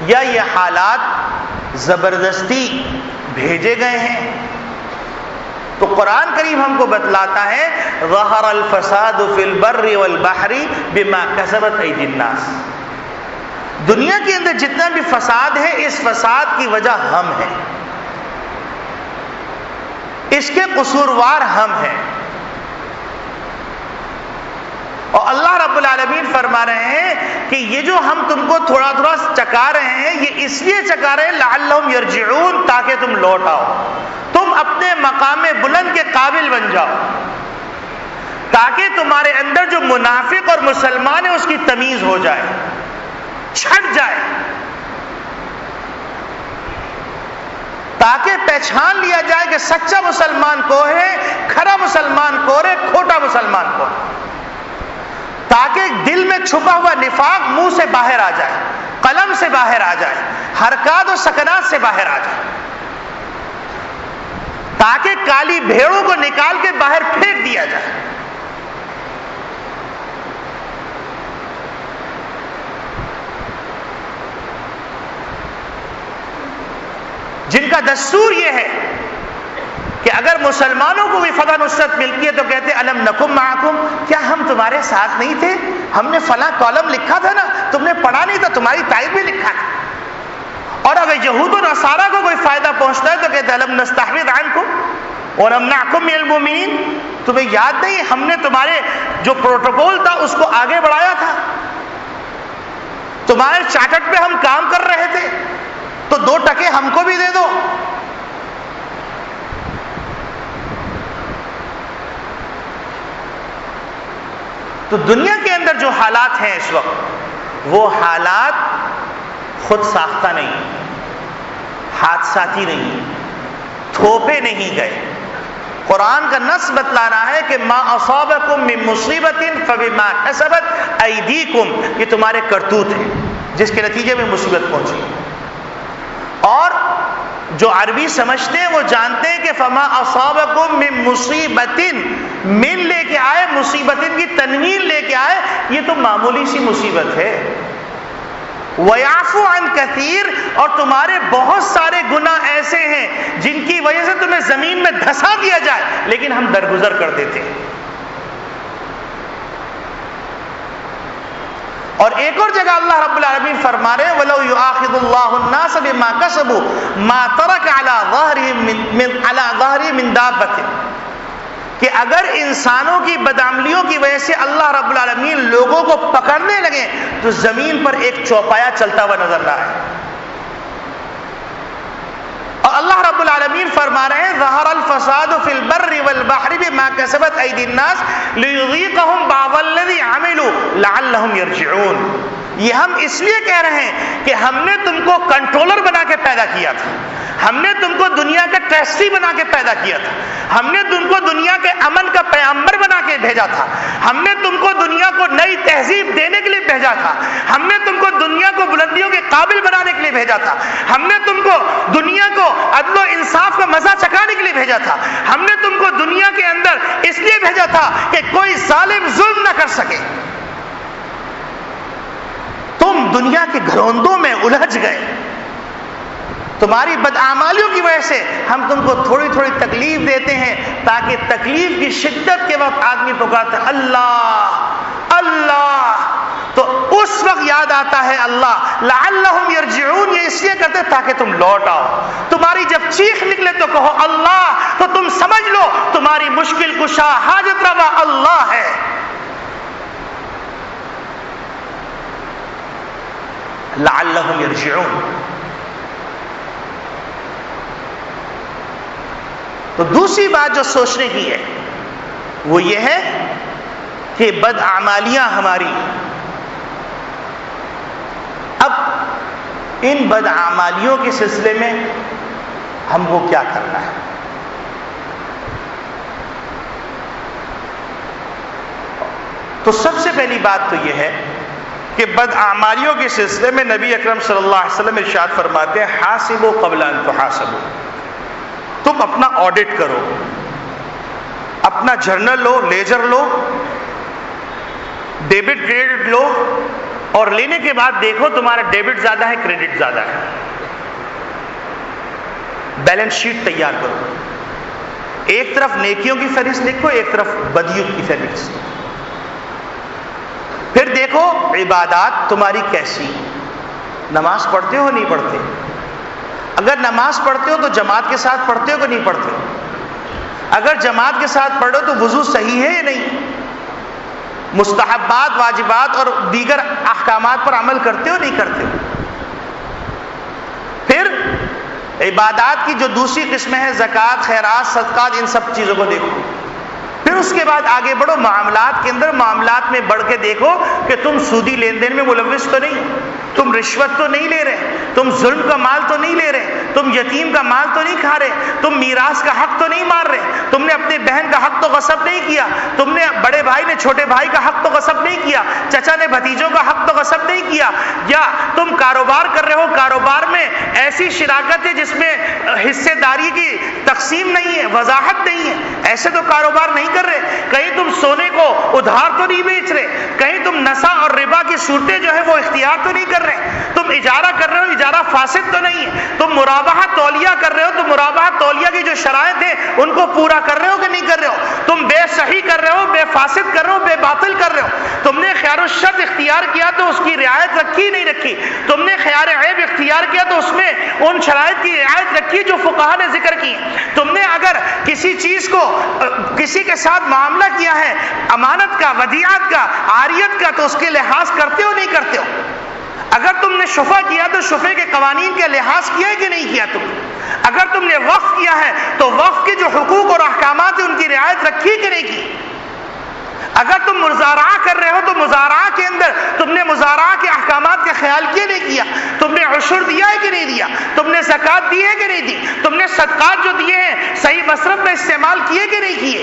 یا یہ حالات زبردستی بھیجے گئے ہیں؟ تو قرآن کریم ہم کو بتلاتا ہے ظہر الفساد فی البر والبحر بما کسبت ایدی الناس. دنیا کے اندر جتنا بھی فساد ہے، اس فساد کی وجہ ہم ہیں، اس کے قصوروار ہم ہیں. اور اللہ رب العالمین فرما رہے ہیں کہ یہ جو ہم تم کو تھوڑا تھوڑا چکا رہے ہیں، یہ اس لیے چکا رہے ہیں لعلہم یرجعون، تاکہ تم لوٹ آؤ، تم اپنے مقام بلند کے قابل بن جاؤ، تاکہ تمہارے اندر جو منافق اور مسلمان ہے اس کی تمیز ہو جائے، چھٹ جائے، تاکہ پہچان لیا جائے کہ سچا مسلمان کو ہے، کھرا مسلمان کو ہے، کھوٹا مسلمان کو ہے، تاکہ دل میں چھپا ہوا نفاق منہ سے باہر آ جائے، قلم سے باہر آ جائے، حرکات و سکنات سے باہر آ جائے، تاکہ کالی بھیڑوں کو نکال کے باہر پھینک دیا جائے. جن کا دستور یہ ہے کہ اگر مسلمانوں کو بھی فتح نصرت ملتی ہے تو کہتے الم نکم معکم، کیا ہم تمہارے ساتھ نہیں تھے؟ ہم نے فلاں کالم لکھا تھا نا، تم نے پڑھا نہیں تھا، تمہاری تائید بھی لکھا تھا. اور اگر یہود و نصارہ کو کوئی فائدہ پہنچتا ہے تو کہتے الم نستحوذ عنکم ونمنعکم من المؤمنین، تمہیں یاد نہیں ہم نے تمہارے جو پروٹوکول تھا اس کو آگے بڑھایا تھا، تمہارے چارٹر پہ ہم کام کر رہے تھے، تو 2 ٹکے ہم کو بھی دے دو. تو دنیا کے اندر جو حالات ہیں اس وقت، وہ حالات خود ساختہ نہیں، حادثاتی نہیں، تھوپے نہیں گئے. قرآن کا نص بتلا رہا ہے کہ ما اصابکم من مصیبت فبما کسبت ایدیکم، یہ تمہارے کرتوت ہیں جس کے نتیجے میں مصیبت پہنچی. اور جو عربی سمجھتے ہیں وہ جانتے ہیں کہ فما اصابکم من مصیبت، من لے کے آئے، مصیبت کی تنوین لے کے آئے، یہ تو معمولی سی مصیبت ہے. وَيَعْفُ عَنْ كَثِيرٍ، اور تمہارے بہت سارے گناہ ایسے ہیں جن کی وجہ سے تمہیں زمین میں دھسا دیا جائے لیکن ہم درگزر کر دیتے ہیں. اور ایک اور جگہ اللہ رب العالمین فرما رہے ہیں وَلَوْ يُؤَاخِذُ اللَّهُ النَّاسَ بِمَا كَسَبُوا مَا تَرَكَ عَلَى ظَهْرِهِ مِن دَابَّةٍ، کہ اگر انسانوں کی بدعملیوں کی وجہ سے اللہ رب العالمین لوگوں کو پکڑنے لگے تو زمین پر ایک چوپایا چلتا ہوا نظر نہ آئے. اور اللہ رب العالمین فرما رہے ہیں ظہر الفساد فی البر والبحر بما کسبت ایدی الناس لیذیقہم بعض الذی عملوا لعلہم یرجعون. یہ ہم اس لیے کہہ رہے ہیں کہ ہم نے تم کو کنٹرولر بنا کے پیدا کیا تھا، ہم نے تم کو دنیا کا ٹرسٹی بنا کے پیدا کیا تھا، ہم نے تم کو دنیا کے امن کا پیغمبر بنا کے بھیجا تھا، ہم نے تم کو دنیا کو نئی تہذیب دینے کے لیے بھیجا تھا، ہم نے تم کو دنیا کو بلندیوں کے قابل بنانے کے لیے بھیجا تھا، ہم نے تم کو دنیا کو عدل و انصاف کا مزہ چکھانے کے لیے بھیجا تھا، ہم نے تم کو دنیا کے اندر اس لیے بھیجا تھا کہ کوئی ظالم ظلم نہ کر سکے. تم دنیا کے گھروندوں میں الجھ گئے، تمہاری بدعمالیوں کی وجہ سے ہم تم کو تھوڑی تھوڑی تکلیف دیتے ہیں تاکہ تکلیف کی شدت کے وقت آدمی پکارتا ہے اللہ اللہ، تو اس وقت یاد آتا ہے اللہ. لعلہم یرجعون، یہ اس لیے کرتے تاکہ تم لوٹ آؤ. تمہاری جب چیخ نکلے تو کہو اللہ، تو تم سمجھ لو تمہاری مشکل کشا حاجت روا اللہ ہے. لعلہم یرجعون. تو دوسری بات جو سوچنے کی ہے وہ یہ ہے کہ بدعمالیاں ہماری، اب ان بدعمالیوں کے سلسلے میں ہم کو کیا کرنا ہے؟ تو سب سے پہلی بات تو یہ ہے کہ بداعمالیوں کے سلسلے میں نبی اکرم صلی اللہ علیہ وسلم ارشاد فرماتے ہیں حاسبوا قبل ان تحاسبوا، تم اپنا آڈٹ کرو، اپنا جرنل لو، لیجر لو، ڈیبٹ کریڈٹ لو، اور لینے کے بعد دیکھو تمہارا ڈیبٹ زیادہ ہے کریڈٹ زیادہ ہے، بیلنس شیٹ تیار کرو، ایک طرف نیکیوں کی فہرست لکھو، ایک طرف بدیوں کی فہرست، پھر دیکھو عبادات تمہاری کیسی، نماز پڑھتے ہو نہیں پڑھتے، اگر نماز پڑھتے ہو تو جماعت کے ساتھ پڑھتے ہو کہ نہیں پڑھتے ہو، اگر جماعت کے ساتھ پڑھو تو وضو صحیح ہے یا نہیں، مستحبات، واجبات اور دیگر احکامات پر عمل کرتے ہو نہیں کرتے ہو. پھر عبادات کی جو دوسری قسمیں ہیں زکوٰۃ، خیرات، صدقات، ان سب چیزوں کو دیکھو. پھر اس کے بعد آگے بڑھو معاملات کے اندر، معاملات میں بڑھ کے دیکھو کہ تم سودی لین دین میں ملوث تو نہیں، تم رشوت تو نہیں لے رہے، تم ظلم کا مال تو نہیں لے رہے، تم یتیم کا مال تو نہیں کھا رہے، تم میراث کا حق تو نہیں مار رہے، تم نے اپنے بہن کا حق تو غصب نہیں کیا، تم نے بڑے بھائی نے چھوٹے بھائی کا حق تو غصب نہیں کیا، چچا نے بھتیجوں کا حق تو غصب نہیں کیا، یا تم کاروبار کر رہے ہو، کاروبار میں ایسی شراکت ہے جس میں حصے داری کی تقسیم نہیں ہے، وضاحت نہیں ہے، ایسے تو کاروبار نہیں کر رہے. کہیں تم سونے کو ادھار تو نہیں بیچ رہے، کہیں تم نشہ اور ربا کی صورتیں جو ہے وہ اختیار تو نہیں کر رہے، تم اجارہ کر رہے ہو، اجارہ فاسد تو نہیں ہے، تم مرابحہ تولیہ کر رہے ہو، تو مرابحہ تولیہ کی جو شرائط ہیں ان کو پورا کر رہے ہو کہ نہیں کر رہے ہو، تم بے صحیح کر رہے ہو، بے فاسد کر رہے ہو، بے باطل کر رہے ہو، تم نے خیار الشر اختیار کیا تو اس کی رعایت رکھی نہیں رکھی، تم نے خیار عیب اختیار کیا تو اس میں ان شرائط کی رعایت رکھی جو فقہا نے ذکر کی، تم نے اگر کسی چیز کو کسی کے ساتھ معاملہ کیا ہے امانت کا، ودیعت کا، عاریت کا، تو اس کے لحاظ کرتے ہو نہیں کرتے ہو، اگر تم نے شفع کیا تو شفع کے قوانین کا لحاظ کیا ہے کہ نہیں کیا، تم اگر تم نے وقف کیا ہے تو وقف کے جو حقوق اور احکامات ہیں ان کی رعایت رکھی کہ نہیں کی، اگر تم مزارعہ کر رہے ہو تو مزارعہ کے اندر تم نے مزارعہ کے احکامات کا خیال کیا نہیں کیا، تم نے عشر دیا ہے کہ نہیں دیا، تم نے زکوٰۃ دی ہے کہ نہیں دی، تم نے صدقات جو دیے ہیں صحیح مصرف میں استعمال کیے کہ نہیں کیے،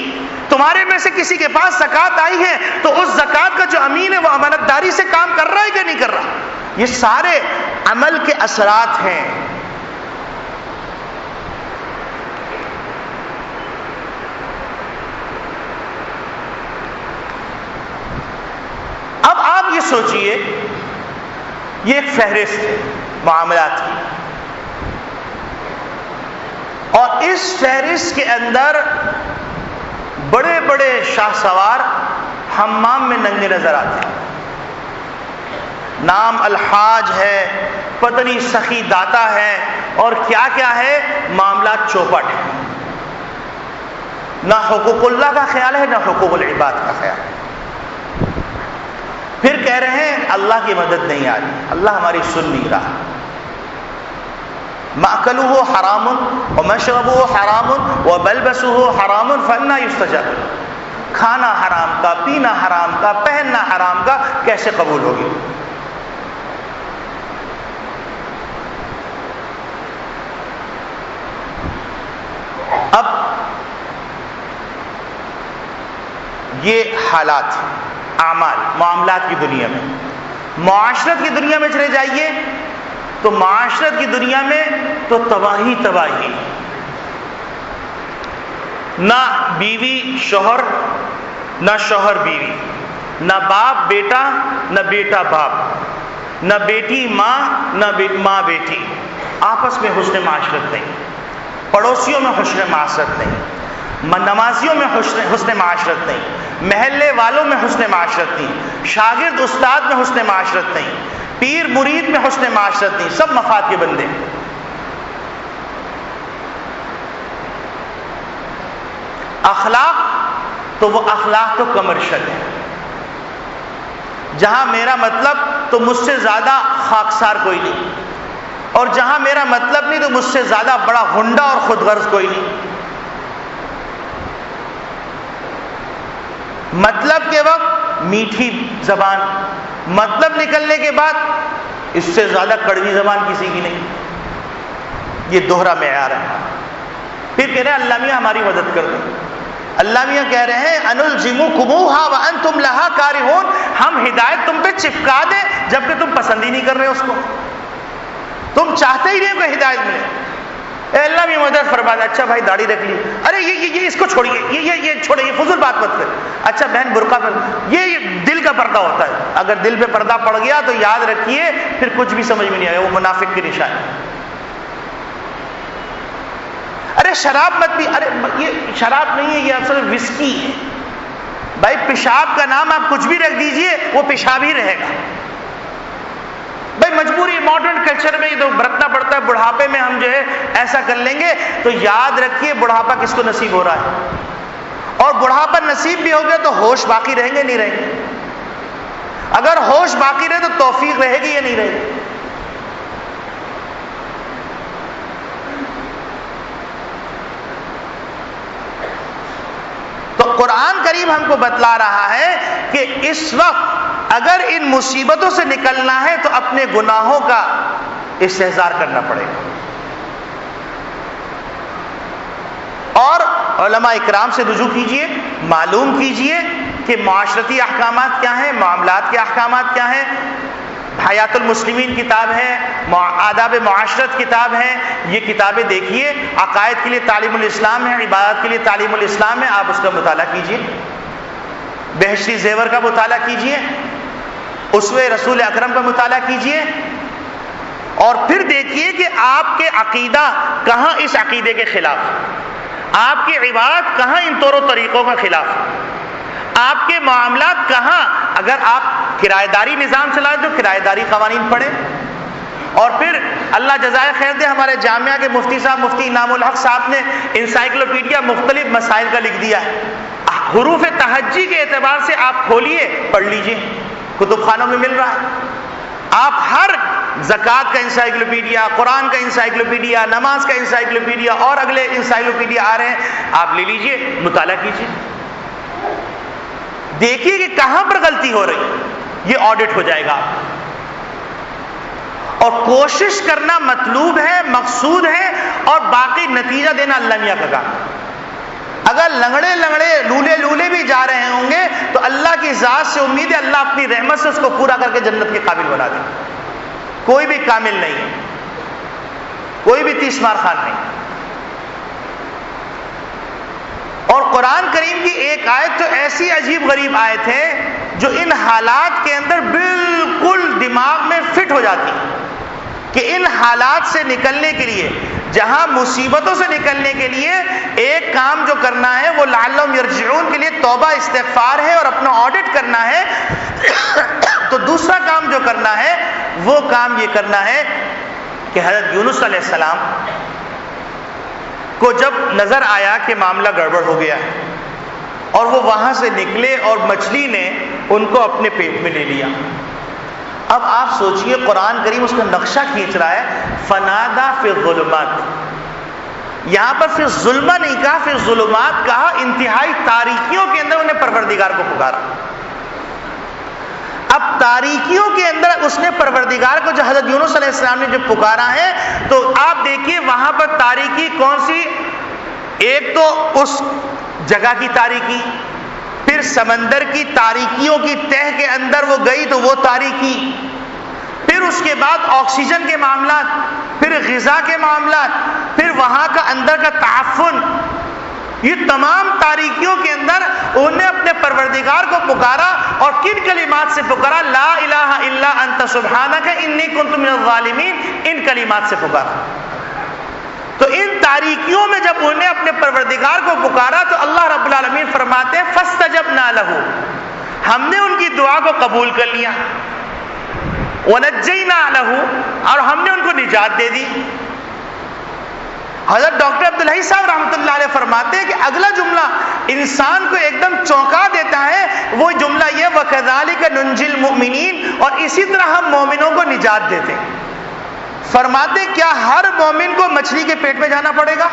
تمہارے میں سے کسی کے پاس زکوٰۃ آئی ہے تو اس زکوٰۃ کا جو امین ہے وہ امانت داری سے کام کر رہا ہے کہ نہیں کر رہا. یہ سارے عمل کے اثرات ہیں. اب آپ یہ سوچئے، یہ ایک فہرست ہے معاملات کی، اور اس فہرست کے اندر بڑے بڑے شاہ سوار حمام میں ننگے نظر آتے ہیں، نام الحاج ہے، پتہ نہیں سخی داتا ہے، اور کیا کیا ہے، معاملات چوپٹ ہیں، نہ حقوق اللہ کا خیال ہے نہ حقوق العباد کا خیال ہے. پھر کہہ رہے ہیں اللہ کی مدد نہیں آ رہی، اللہ ہماری سن نہیں رہا. مأکلہ حرام ومشربہ حرام وملبسہ حرام فانا یستجاب. کھانا حرام کا، پینا حرام کا، پہننا حرام کا کیسے قبول ہوگی؟ اب یہ حالات اعمال معاملات کی دنیا میں، معاشرت کی دنیا میں چلے جائیے تو معاشرت کی دنیا میں تو تباہی تباہی، نہ بیوی شوہر، نہ شوہر بیوی، نہ باپ بیٹا، نہ بیٹا باپ، نہ بیٹی ماں، نہ ماں بیٹی، آپس میں حسن معاشرت نہیں، پڑوسیوں میں حسن معاشرت نہیں، نمازیوں میں حسن معاشرت نہیں، محلے والوں میں حسن معاشرت نہیں، شاگرد استاد میں حسن معاشرت نہیں، پیر مرید میں حسن معاشرت نہیں، سب مفاد کے بندے. اخلاق تو وہ اخلاق تو کمرشل ہے، جہاں میرا مطلب تو مجھ سے زیادہ خاکسار کوئی نہیں، اور جہاں میرا مطلب نہیں تو مجھ سے زیادہ بڑا غنڈہ اور خود غرض کوئی نہیں. مطلب کے وقت میٹھی زبان، مطلب نکلنے کے بعد اس سے زیادہ کڑوی زبان کسی کی نہیں. یہ دوہرا معیار ہے. پھر کہہ رہے ہیں اللہ میاں ہماری مدد کر دیں، اللہ میاں کہہ رہے ہیں انلزمکموہا وانتم لہا کارہون، ہم ہدایت تم پہ چپکا دیں جبکہ تم پسند ہی نہیں کر رہے اس کو، تم چاہتے ہی نہیں کہ ہدایت ملے۔ اے اللہ میاں مدد فرما دے، اچھا بھائی داڑھی رکھ لی، ارے یہ اس کو چھوڑیے، یہ چھوڑے، یہ فضول بات مت کر، اچھا بہن برقع پر، یہ دل کا پردہ ہوتا ہے، اگر دل پہ پردہ پڑ گیا تو یاد رکھیے پھر کچھ بھی سمجھ میں نہیں آئے، وہ منافق کی نشانی۔ ارے شراب مت پی، ارے یہ شراب نہیں ہے، یہ اصل وسکی ہے۔ بھائی پیشاب کا نام آپ کچھ بھی رکھ دیجئے وہ پیشاب ہی رہے گا۔ بھائی مجبوری ماڈرن کلچر میں یہ تو برتنا پڑتا ہے، بڑھاپے میں ہم جو ہے ایسا کر لیں گے، تو یاد رکھیے بڑھاپا کس کو نصیب ہو رہا ہے، اور بڑھاپا نصیب بھی ہو گیا تو ہوش باقی رہیں گے نہیں رہیں گے؟ اگر ہوش باقی رہے تو توفیق رہے گی یا نہیں رہے گی؟ تو قرآن کریم ہم کو بتلا رہا ہے کہ اس وقت اگر ان مصیبتوں سے نکلنا ہے تو اپنے گناہوں کا استحضار کرنا پڑے گا، اور علماء اکرام سے رجوع کیجئے، معلوم کیجئے کہ معاشرتی احکامات کیا ہیں، معاملات کے احکامات کیا ہیں۔ حیات المسلمین کتاب ہے، آداب معاشرت کتاب ہے، یہ کتابیں دیکھیے۔ عقائد کے لیے تعلیم الاسلام ہے، عبادت کے لیے تعلیم الاسلام ہے، آپ اس کا مطالعہ کیجئے۔ بہشتی زیور کا مطالعہ کیجئے، اسوہ رسول اکرم کا مطالعہ کیجئے، اور پھر دیکھیے کہ آپ کے عقیدہ کہاں اس عقیدے کے خلاف، آپ کی عبادت کہاں ان طور و طریقوں کا خلاف، آپ کے معاملات کہاں، اگر آپ کرایہ داری نظام چلائیں تو کرایہ داری قوانین پڑھیں۔ اور پھر اللہ جزائے خیر دے، ہمارے جامعہ کے مفتی صاحب مفتی انعام الحق صاحب نے انسائکلوپیڈیا مختلف مسائل کا لکھ دیا ہے، حروف تہجی کے اعتبار سے آپ کھولیے پڑھ لیجئے، کتب خانوں میں مل رہا ہے۔ آپ ہر زکوٰۃ کا انسائکلوپیڈیا، قرآن کا انسائکلوپیڈیا، نماز کا انسائکلوپیڈیا اور اگلے انسائکلوپیڈیا آ رہے ہیں، آپ لے لیجئے، مطالعہ کیجئے، دیکھیے کہ کہاں پر غلطی ہو رہی ہے، یہ آڈٹ ہو جائے گا آپ۔ اور کوشش کرنا مطلوب ہے، مقصود ہے، اور باقی نتیجہ دینا اللہ میاں کا کام۔ اگر لنگڑے لولے بھی جا رہے ہوں گے تو اللہ کی ذات سے امید ہے اللہ اپنی رحمت سے اس کو پورا کر کے جنت کے قابل بنا دے۔ کوئی بھی کامل نہیں ہے، کوئی بھی 30 مار خان نہیں۔ اور قرآن کریم کی ایک آیت تو ایسی عجیب غریب آیت ہے جو ان حالات کے اندر بالکل دماغ میں فٹ ہو جاتی ہے کہ ان حالات سے نکلنے کے لیے، جہاں مصیبتوں سے نکلنے کے لیے ایک کام جو کرنا ہے وہ لعلہم یرجعون کے لیے توبہ استغفار ہے اور اپنا آڈٹ کرنا ہے، تو دوسرا کام جو کرنا ہے وہ کام یہ کرنا ہے کہ حضرت یونس علیہ السلام کو جب نظر آیا کہ معاملہ گڑبڑ ہو گیا ہے اور وہ وہاں سے نکلے اور مچھلی نے ان کو اپنے پیٹ میں لے لیا۔ اب آپ سوچئے قرآن کریم اس کا نقشہ کھینچ رہا ہے، فنادا فی الظلمات، یہاں پر پھر ظلمہ نہیں کہا، پھر ظلمات کہا، انتہائی تاریکیوں کے اندر انہیں پروردگار کو پکارا۔ اب تاریکیوں کے اندر اس نے پروردگار کو، جو حضرت یونس علیہ السلام نے جو پکارا ہے، تو آپ دیکھیے وہاں پر تاریکی کون سی، ایک تو اس جگہ کی تاریکی، پھر سمندر کی تاریکیوں کی تہ کے اندر وہ گئی تو وہ تاریکی، پھر اس کے بعد آکسیجن کے معاملات، پھر غذا کے معاملات، پھر وہاں کا اندر کا تعفن، یہ تمام تاریکیوں کے اندر انہوں نے اپنے پروردگار کو پکارا، اور کن کلمات سے پکارا؟ لا الہ الا انت سبحانک انی کنت من الظالمین، ان کلمات سے پکارا۔ تو ان تاریکیوں میں جب انہوں نے اپنے پروردگار کو پکارا تو اللہ رب العالمین فرماتے ہیں فاستجبنا لہ، ہم نے ان کی دعا کو قبول کر لیا، ونجینا لہ، اور ہم نے ان کو نجات دے دی۔ حضرت ڈاکٹر عبدالحی صاحب رحمۃ اللہ علیہ فرماتے ہیں کہ اگلا جملہ انسان کو ایک دم چونکا دیتا ہے، وہ جملہ یہ وَكَذَلِكَ نُنْجِي الْمُؤْمِنِينَ، اور اسی طرح ہم مومنوں کو نجات دیتے ہیں۔ فرماتے کیا ہر مومن کو مچھلی کے پیٹ میں جانا پڑے گا؟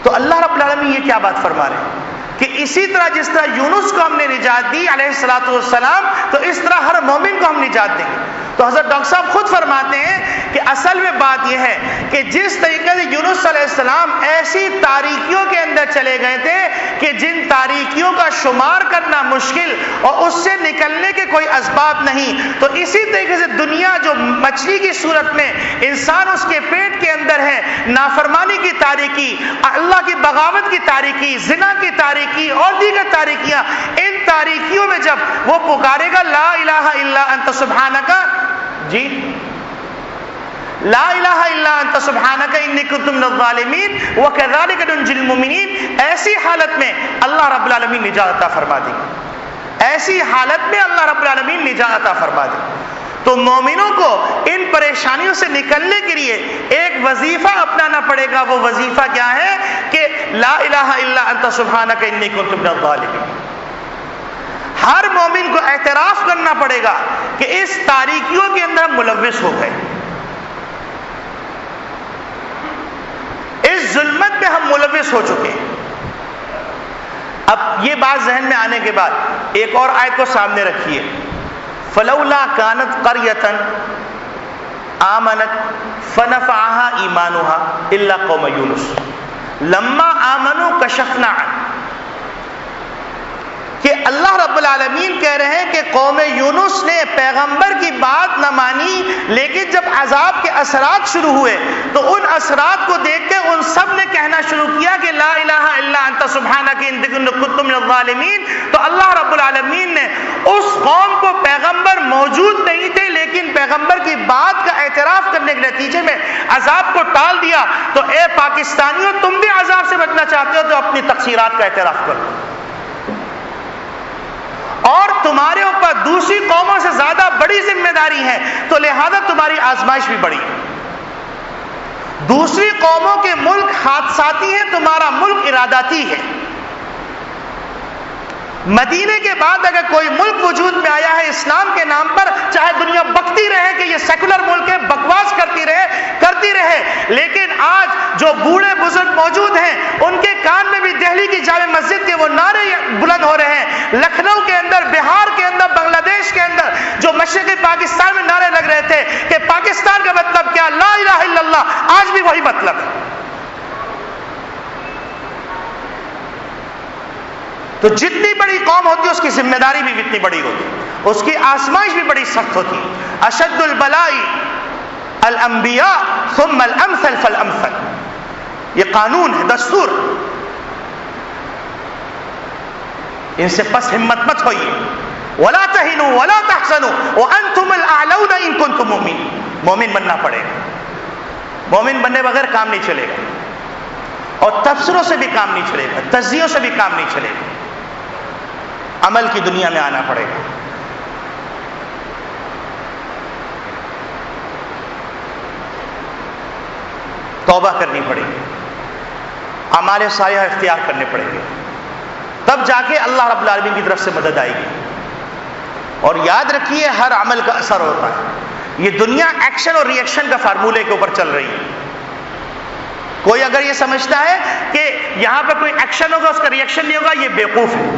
تو اللہ رب العالمین یہ کیا بات فرما رہے ہیں؟ کہ اسی طرح جس طرح یونس کو ہم نے نجات دی علیہ الصلوۃ والسلام، تو اس طرح ہر مومن کو ہم نجات دیں گے۔ تو حضرت ڈاکٹر صاحب خود فرماتے ہیں کہ اصل میں بات یہ ہے کہ جس طریقے سے یونس علیہ السلام ایسی تاریکیوں کے اندر چلے گئے تھے کہ جن تاریکیوں کا شمار کرنا مشکل اور اس سے نکلنے کے کوئی اسباب نہیں، تو اسی طریقے سے دنیا جو مچھلی کی صورت میں انسان اس کے پیٹ کے اندر ہے، نافرمانی کی تاریکی، اللہ کی بغاوت کی تاریکی، زنا کی تاریکی اور دیگر تاریکیاں، ان تاریکیوں میں جب وہ پکارے گا لا الہ الا انت سبحانک، جی لا الہ الا انت سبحانک انی کنت من الظالمین وکذالک ننجی المؤمنین، ایسی حالت میں اللہ رب العالمین نجات عطا فرما دے گا، ایسی حالت میں اللہ رب العالمین نجات عطا فرما دے گا۔ تو مومنوں کو ان پریشانیوں سے نکلنے کے لیے ایک وظیفہ اپنانا پڑے گا۔ وہ وظیفہ کیا ہے کہ لا الہ الا انت سبحانک انی کنت من الظالمین۔ ہر مومن کو اعتراف کرنا پڑے گا کہ اس تاریکیوں کے اندر ہم ملوث ہو گئے، اس ظلمت میں ہم ملوث ہو چکے ہیں۔ اب یہ بات ذہن میں آنے کے بعد ایک اور آیت کو سامنے رکھیے، فلولا كانت قرية آمنت فنفعها ایمانها الا قوم یونس لما آمنوا کشفنا عنهم، کہ اللہ رب العالمین کہہ رہے ہیں کہ قوم یونس نے پیغمبر کی بات نہ مانی، لیکن جب عذاب کے اثرات شروع ہوئے تو ان اثرات کو دیکھ کے ان سب نے کہنا شروع کیا کہ لا الہ الا انت سبحانک انی کنت من الظالمین۔ تو اللہ رب العالمین نے اس قوم کو، پیغمبر موجود نہیں تھے لیکن پیغمبر کی بات کا اعتراف کرنے کے نتیجے میں عذاب کو ٹال دیا۔ تو اے پاکستانیوں، تم بھی عذاب سے بچنا چاہتے ہو تو اپنی تقصیرات کا اعتراف کرو، اور تمہارے اوپر دوسری قوموں سے زیادہ بڑی ذمہ داری ہے، تو لہذا تمہاری آزمائش بھی بڑی ہے۔ دوسری قوموں کے ملک حادثاتی ہیں، تمہارا ملک اراداتی ہے۔ مدینے کے بعد اگر کوئی ملک وجود میں آیا ہے اسلام کے نام پر، چاہے دنیا بکتی رہے کہ یہ سیکولر ملک ہے، بکواس کرتی رہے، لیکن آج جو بوڑھے بزرگ موجود ہیں ان کے کان میں بھی دہلی کی جامع مسجد کے وہ نعرے بلند ہو رہے ہیں، لکھنؤ کے اندر، بہار کے اندر، بنگلہ دیش کے اندر جو مشرقی پاکستان میں نعرے لگ رہے تھے کہ پاکستان کا مطلب کیا، لا الہ الا اللہ، آج بھی وہی مطلب ہے۔ تو جتنی بڑی قوم ہوتی ہے اس کی ذمہ داری بھی اتنی بڑی ہوتی ہے، اس کی آزمائش بھی بڑی سخت ہوتی ہے۔ اشد البلاء الانبیاء ثم الامثل فالامثل، یہ قانون ہے، دستور۔ ان سے پس ہمت مت ہوئیے، ولا تہنوا ولا تحزنوا وانتم الاعلون ان کنتم مؤمنین۔ مومن بننا پڑے گا، مومن بننے بغیر کام نہیں چلے گا، اور تبصروں سے بھی کام نہیں چلے گا، تجزیوں سے بھی کام نہیں چلے گا، عمل کی دنیا میں آنا پڑے گا۔ توبہ کرنی پڑے گی، اعمال صالحہ اختیار کرنے پڑیں گے، تب جا کے اللہ رب العالمین کی طرف سے مدد آئے گی۔ اور یاد رکھیے ہر عمل کا اثر ہوتا ہے، یہ دنیا ایکشن اور ری ایکشن کا فارمولے کے اوپر چل رہی ہے۔ کوئی اگر یہ سمجھتا ہے کہ یہاں پہ کوئی ایکشن ہوگا اس کا ری ایکشن نہیں ہوگا، یہ بیوقوف ہے۔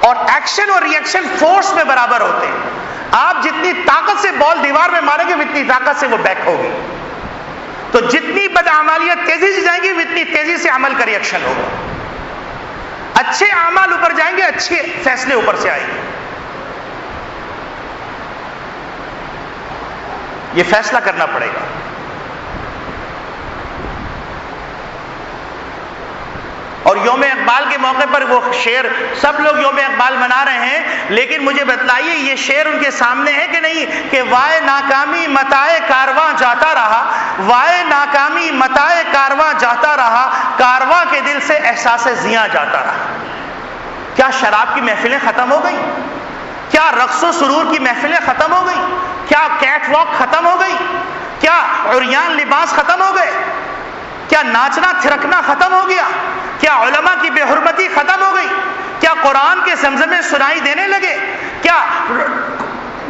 اور ایکشن اور ری ایکشن فورس میں برابر ہوتے ہیں، آپ جتنی طاقت سے بال دیوار میں ماریں گے اتنی طاقت سے وہ بیک ہوگی، تو جتنی بدعمالیت تیزی سے جائیں گی اتنی تیزی سے عمل کا ری ایکشن ہوگا۔ اچھے اعمال اوپر جائیں گے، اچھے فیصلے اوپر سے آئیں گے۔ یہ فیصلہ کرنا پڑے گا۔ اور یوم اقبال کے موقع پر وہ شعر، سب لوگ یوم اقبال منا رہے ہیں، لیکن مجھے بتلائیے یہ شعر ان کے سامنے ہے کہ نہیں کہ وائے ناکامی متائے کارواں جاتا رہا، وائے ناکامی متائے کارواں جاتا رہا، کارواں کے دل سے احساس زیاں جاتا رہا۔ کیا شراب کی محفلیں ختم ہو گئی؟ کیا رقص و سرور کی محفلیں ختم ہو گئی؟ کیا کیٹ واک ختم ہو گئی؟ کیا عریان لباس ختم ہو گئے؟ کیا ناچنا تھرکنا ختم ہو گیا؟ کیا علماء کی بے حرمتی ختم ہو گئی؟ کیا قرآن کے زمزمے سنائی دینے لگے؟ کیا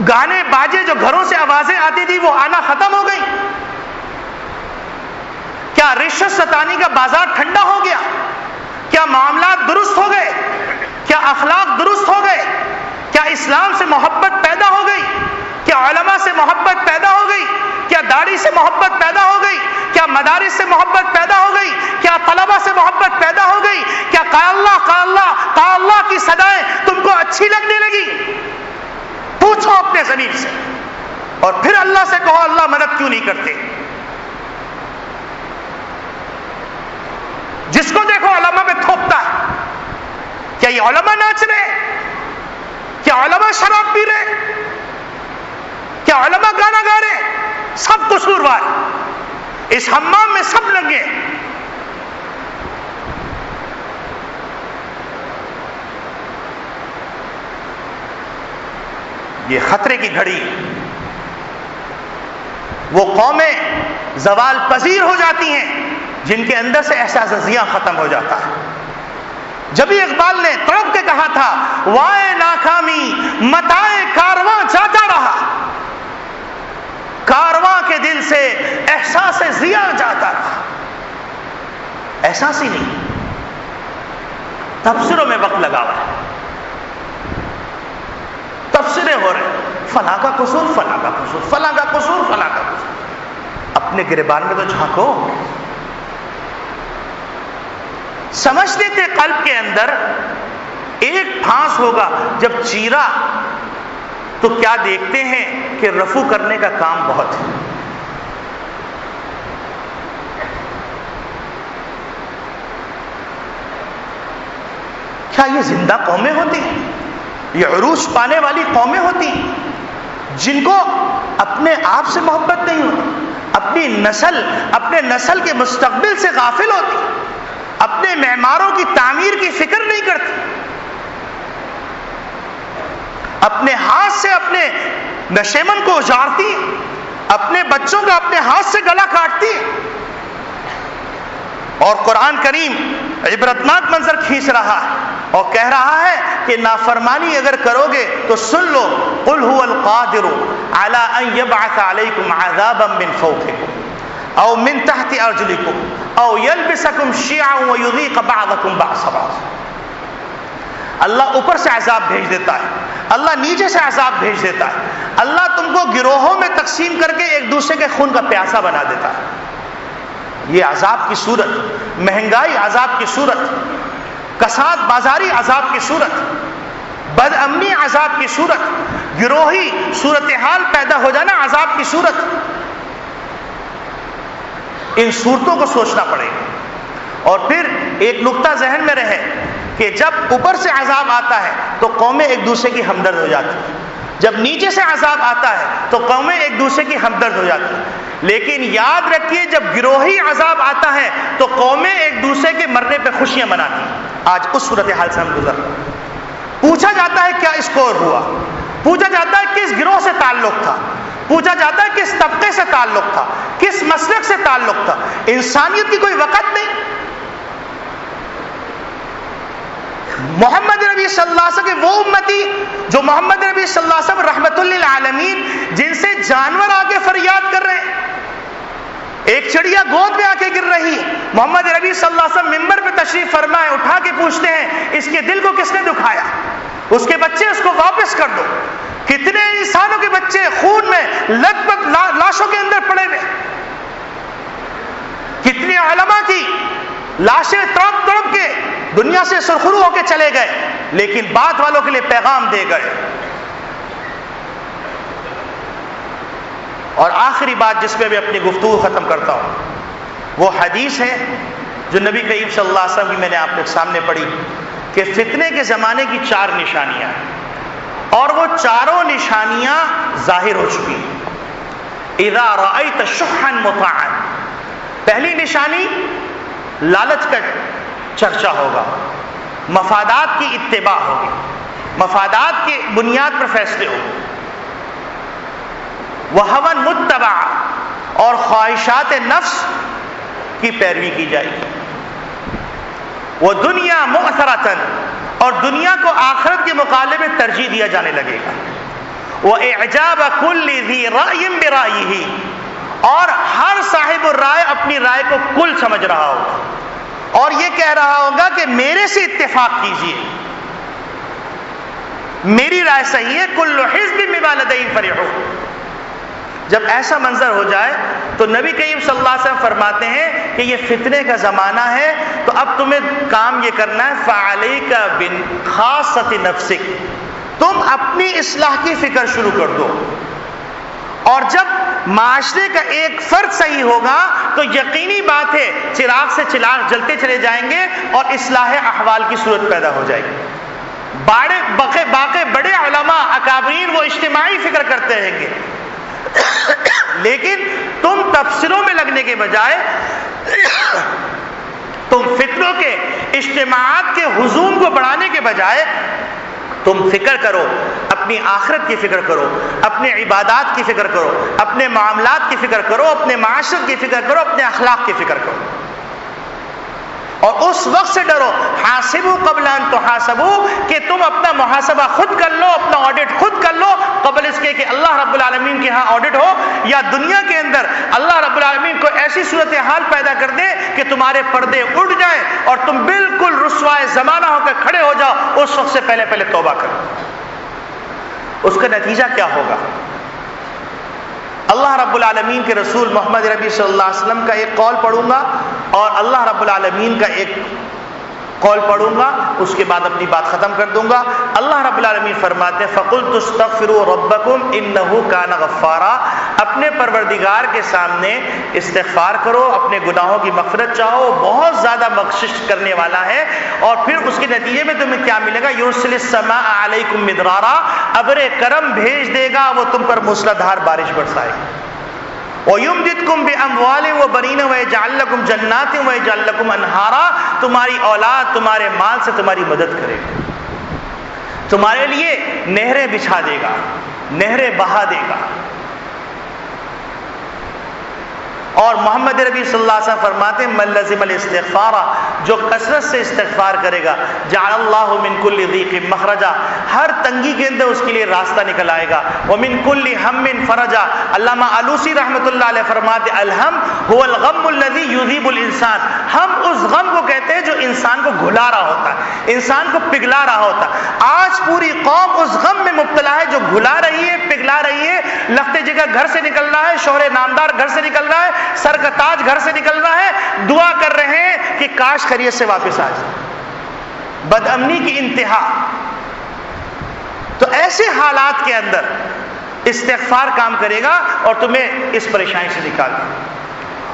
گانے باجے جو گھروں سے آوازیں آتی تھی وہ آنا ختم ہو گئی؟ کیا رشوت ستانی کا بازار ٹھنڈا ہو گیا؟ کیا کیا معاملات درست ہو گئے؟ کیا اخلاق درست ہو گئے؟ کیا اسلام سے محبت پیدا ہو گئی؟ کیا علماء سے محبت پیدا ہو گئی؟ کیا داڑھی سے محبت پیدا ہو گئی؟ کیا مدارس سے محبت پیدا ہو گئی؟ کیا طلبہ سے محبت پیدا ہو گئی؟ کیا قال اللہ قال اللہ قال اللہ کی صدائیں تم کو اچھی لگنے لگی؟ پوچھو اپنے ضمیر سے، اور پھر اللہ سے کہو اللہ مدد کیوں نہیں کرتے؟ جس کو دیکھو علماء میں تھوپتا ہے. کیا یہ علماء ناچ رہے؟ کیا علماء شراب پی رہے؟ کیا علماء گانا گا رہے؟ سب قصوروار، اس حمام میں سب لگے. یہ خطرے کی گھڑی، وہ قومیں زوال پذیر ہو جاتی ہیں جن کے اندر سے احساس ضیاء ختم ہو جاتا ہے. جبھی اقبال نے تڑپ کے کہا تھا وائے ناکامی متائے کارواں جاتا رہا، کارواں کے دل سے احساس ضیاء جاتا رہا. احساس ہی نہیں، تبصروں میں وقت لگا ہوا ہے، تبصرے ہو رہے ہیں، فلاں کا قصور فلاں کا قصور فلاں کا قصور فلاں کا قصور. اپنے گریبان میں تو جھانکو. سمجھتے تھے قلب کے اندر ایک پھانس ہوگا، جب چیرا تو کیا دیکھتے ہیں کہ رفو کرنے کا کام بہت ہے. کیا یہ زندہ قومیں ہوتی ہیں؟ یہ عروج پانے والی قومیں ہوتی ہیں جن کو اپنے آپ سے محبت نہیں ہوتی، اپنے نسل کے مستقبل سے غافل ہوتی، اپنے معماروں کی تعمیر کی فکر نہیں کرتی، اپنے ہاتھ سے اپنے نشیمن کو اجاڑتی، اپنے بچوں کا اپنے ہاتھ سے گلا کاٹتی. اور قرآن کریم عبرتناک منظر کھینچ رہا ہے اور کہہ رہا ہے کہ نافرمانی اگر کرو گے تو سن لو قل هو القادر على ان يبعث عليكم عذابا من فوقكم او من تحت ارجلكم او يلبسكم شيعا ويذيق بعضكم بعض بعض. اللہ اوپر سے عذاب بھیج دیتا ہے، اللہ نیچے سے عذاب بھیج دیتا ہے، اللہ تم کو گروہوں میں تقسیم کر کے ایک دوسرے کے خون کا پیاسا بنا دیتا ہے. یہ عذاب کی صورت، مہنگائی عذاب کی صورت، کساد بازاری عذاب کی صورت، بد امنی عذاب کی صورت، گروہی صورتحال پیدا ہو جانا عذاب کی صورت. ان صورتوں کو سوچنا پڑے گا. اور پھر ایک نقطہ ذہن میں رہے کہ جب اوپر سے عذاب آتا ہے تو قومیں ایک دوسرے کی ہمدرد ہو جاتی ہیں، جب نیچے سے عذاب آتا ہے تو قومیں ایک دوسرے کی ہمدرد ہو جاتی ہیں. لیکن یاد رکھیے جب گروہی عذاب آتا ہے تو قومیں ایک دوسرے کے مرنے پہ خوشیاں مناتی ہیں. آج اس صورتحال سے ہم گزر رہے ہیں. پوچھا جاتا ہے کیا اسکور ہوا، پوچھا جاتا ہے کس گروہ سے تعلق تھا، پوچھا جاتا ہے کس طبقے سے تعلق تھا، کس مسلک سے تعلق تھا. انسانیت کی کوئی وقت نہیں. محمد نبی صلی اللہ علیہ وسلم وہ امتی جو محمد نبی صلی اللہ علیہ وسلم رحمت للعالمین جن سے جانور آ کے فریاد کر رہے ہیں. ایک چڑیا گود میں آ کے گر رہی ہے، محمد نبی صلی اللہ علیہ وسلم ممبر پہ تشریف فرمائے، اٹھا کے پوچھتے ہیں اس کے دل کو کس نے دکھایا، اس کے بچے اس کو واپس کر دو. کتنے انسانوں کے بچے خون میں لت پت لاشوں کے اندر پڑے ہوئے، کتنے علماء کی لاشیں تڑپ تڑپ کے دنیا سے سرخرو ہو کے چلے گئے، لیکن بعد والوں کے لیے پیغام دے گئے. اور آخری بات جس پہ میں اپنی گفتگو ختم کرتا ہوں، وہ حدیث ہے جو نبی کریم صلی اللہ علیہ وسلم کی میں نے آپ کے سامنے پڑھی کہ فتنے کے زمانے کی 4 نشانیاں ہیں، اور وہ چاروں نشانیاں ظاہر ہو چکی ہیں. اذا رأیت شحا مطاعا، پہلی نشانی لالچ کا چرچا ہوگا، مفادات کی اتباع ہوگی، مفادات کی بنیاد پر فیصلے ہوں. وہون متبع، اور خواہشات نفس کی پیروی کی جائے گی. وہ دنیا مؤثرتن، اور دنیا کو آخرت کے مقابلے میں ترجیح دیا جانے لگے گا. وہ اعجاب کل ذی رأی برأیہ، اور ہر صاحب الرائے اپنی رائے کو کل سمجھ رہا ہوگا. اور یہ کہہ رہا ہوگا کہ میرے سے اتفاق کیجئے، میری رائے صحیح ہے، کل حزب بما لدیہم فرحون۔ جب ایسا منظر ہو جائے تو نبی کریم صلی اللہ علیہ وسلم فرماتے ہیں کہ یہ فتنے کا زمانہ ہے، تو اب تمہیں کام یہ کرنا ہے، فعلیک بخاصۃ نفسک، تم اپنی اصلاح کی فکر شروع کر دو، اور جب معاشرے کا ایک فرد صحیح ہوگا تو یقینی بات ہے چراغ سے چراغ جلتے چلے جائیں گے اور اصلاح احوال کی صورت پیدا ہو جائے گی۔ باقی بڑے علماء اکابرین وہ اجتماعی فکر کرتے رہیں گے، لیکن تم تفسیروں میں لگنے کے بجائے تم فکروں کے اجتماعات کے ہجوم کو بڑھانے کے بجائے تم فکر کرو، اپنی آخرت کی فکر کرو، اپنے عبادات کی فکر کرو، اپنے معاملات کی فکر کرو، اپنے معاشرت کی فکر کرو، اپنے اخلاق کی فکر کرو، اور اس وقت سے ڈرو، حاسبوا قبل ان تحاسبوا، کہ تم اپنا محاسبہ خود کر لو، اپنا آڈٹ خود کر لو، قبل اس کے کہ اللہ رب العالمین کے ہاں آڈٹ ہو، یا دنیا کے اندر اللہ رب العالمین کو ایسی صورتحال پیدا کر دے کہ تمہارے پردے اٹھ جائیں اور تم بالکل رسوائے زمانہ ہو کر کھڑے ہو جاؤ۔ اس وقت سے پہلے توبہ کرو۔ اس کا نتیجہ کیا ہوگا؟ اللہ رب العالمین کے رسول محمد ربی صلی اللہ علیہ وسلم کا ایک قول پڑھوں گا اور اللہ رب العالمین کا ایک قول پڑھوں گا، اس کے بعد اپنی بات ختم کر دوں گا۔ اللہ رب العالمین فرماتے ہیں فَقُلْتُ اسْتَغْفِرُوا رَبَّكُمْ إِنَّهُ كَانَ غَفَّارًا، اپنے پروردگار کے سامنے استغفار کرو، اپنے گناہوں کی مغفرت چاہو، بہت زیادہ بخشش کرنے والا ہے۔ اور پھر اس کے نتیجے میں تمہیں کیا ملے گا؟ يُرْسِلِ السَّمَاءَ عَلَيْكُمْ مِدْرَارًا، ابر کرم بھیج دے گا، وہ تم پر موسلادھار بارش برسائے گا۔ وَيُمْدِدْكُمْ بِأَمْوَالٍ وَبَنِينَ وَيَجْعَلْ لَكُمْ جَنَّاتٍ وَيَجْعَلْ لَكُمْ أَنْهَارًا، تمہاری اولاد تمہارے مال سے تمہاری مدد کرے گا، تمہارے لیے نہریں بچھا دے گا، نہریں بہا دے گا۔ اور محمد ربی صلی اللہ علیہ وسلم فرماتے ہیں من لزم الاستغفار، جو کثرت سے استغفار کرے گا، جعل اللہ من کل ضیق مخرجا، ہر تنگی کے اندر اس کے لیے راستہ نکل آئے گا، ومن کل ہم فرجا۔ علامہ آلوسی رحمۃ اللہ علیہ فرماتے الہم هو الغم الذی یذیب الانسان، ہم اس غم کو کہتے ہیں جو انسان کو گھلا رہا ہوتا ہے، انسان کو پگھلا رہا ہوتا ہے۔ آج پوری قوم اس غم میں مبتلا ہے جو گھلا رہی ہے، پگھلا رہی ہے۔ لخت جگر گھر سے نکل رہا ہے، شوہر نامدار گھر سے نکل رہا ہے، سر کا تاج گھر سے نکل رہا ہے، دعا کر رہے ہیں کہ کاش خیریت سے واپس آ جائے، بد امنی کی انتہا۔ تو ایسے حالات کے اندر استغفار کام کرے گا اور تمہیں اس پریشانی سے نکال دے گا۔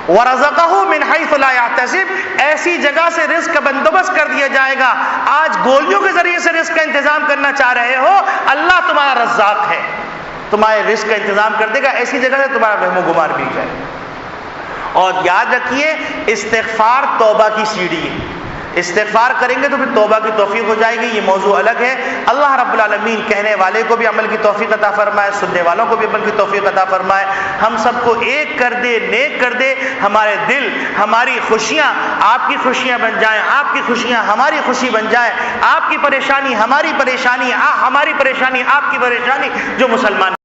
وَرَزَقَهُ مِنْ حَيْثُ لَا يَحْتَسِبُ، ایسی جگہ سے رزق کا بندوبست کر دیا جائے گا۔ آج گولیوں کے ذریعے سے رزق کا انتظام کرنا چاہ رہے ہو، اللہ تمہارا رزاق ہے، تمہارے رزق کا انتظام کر دے گا، ایسی جگہ سے تمہارا وہم و گمان بھی جائے۔ اور یاد رکھیے استغفار توبہ کی سیڑھی ہے، استغفار کریں گے تو پھر توبہ کی توفیق ہو جائے گی، یہ موضوع الگ ہے۔ اللہ رب العالمین کہنے والے کو بھی عمل کی توفیق عطا فرمائے، سننے والوں کو بھی عمل کی توفیق عطا فرمائے، ہم سب کو ایک کر دے، نیک کر دے، ہمارے دل، ہماری خوشیاں آپ کی خوشیاں بن جائیں، آپ کی خوشیاں ہماری خوشی بن جائیں، آپ کی پریشانی ہماری پریشانی، ہماری پریشانی آپ کی پریشانی، جو مسلمان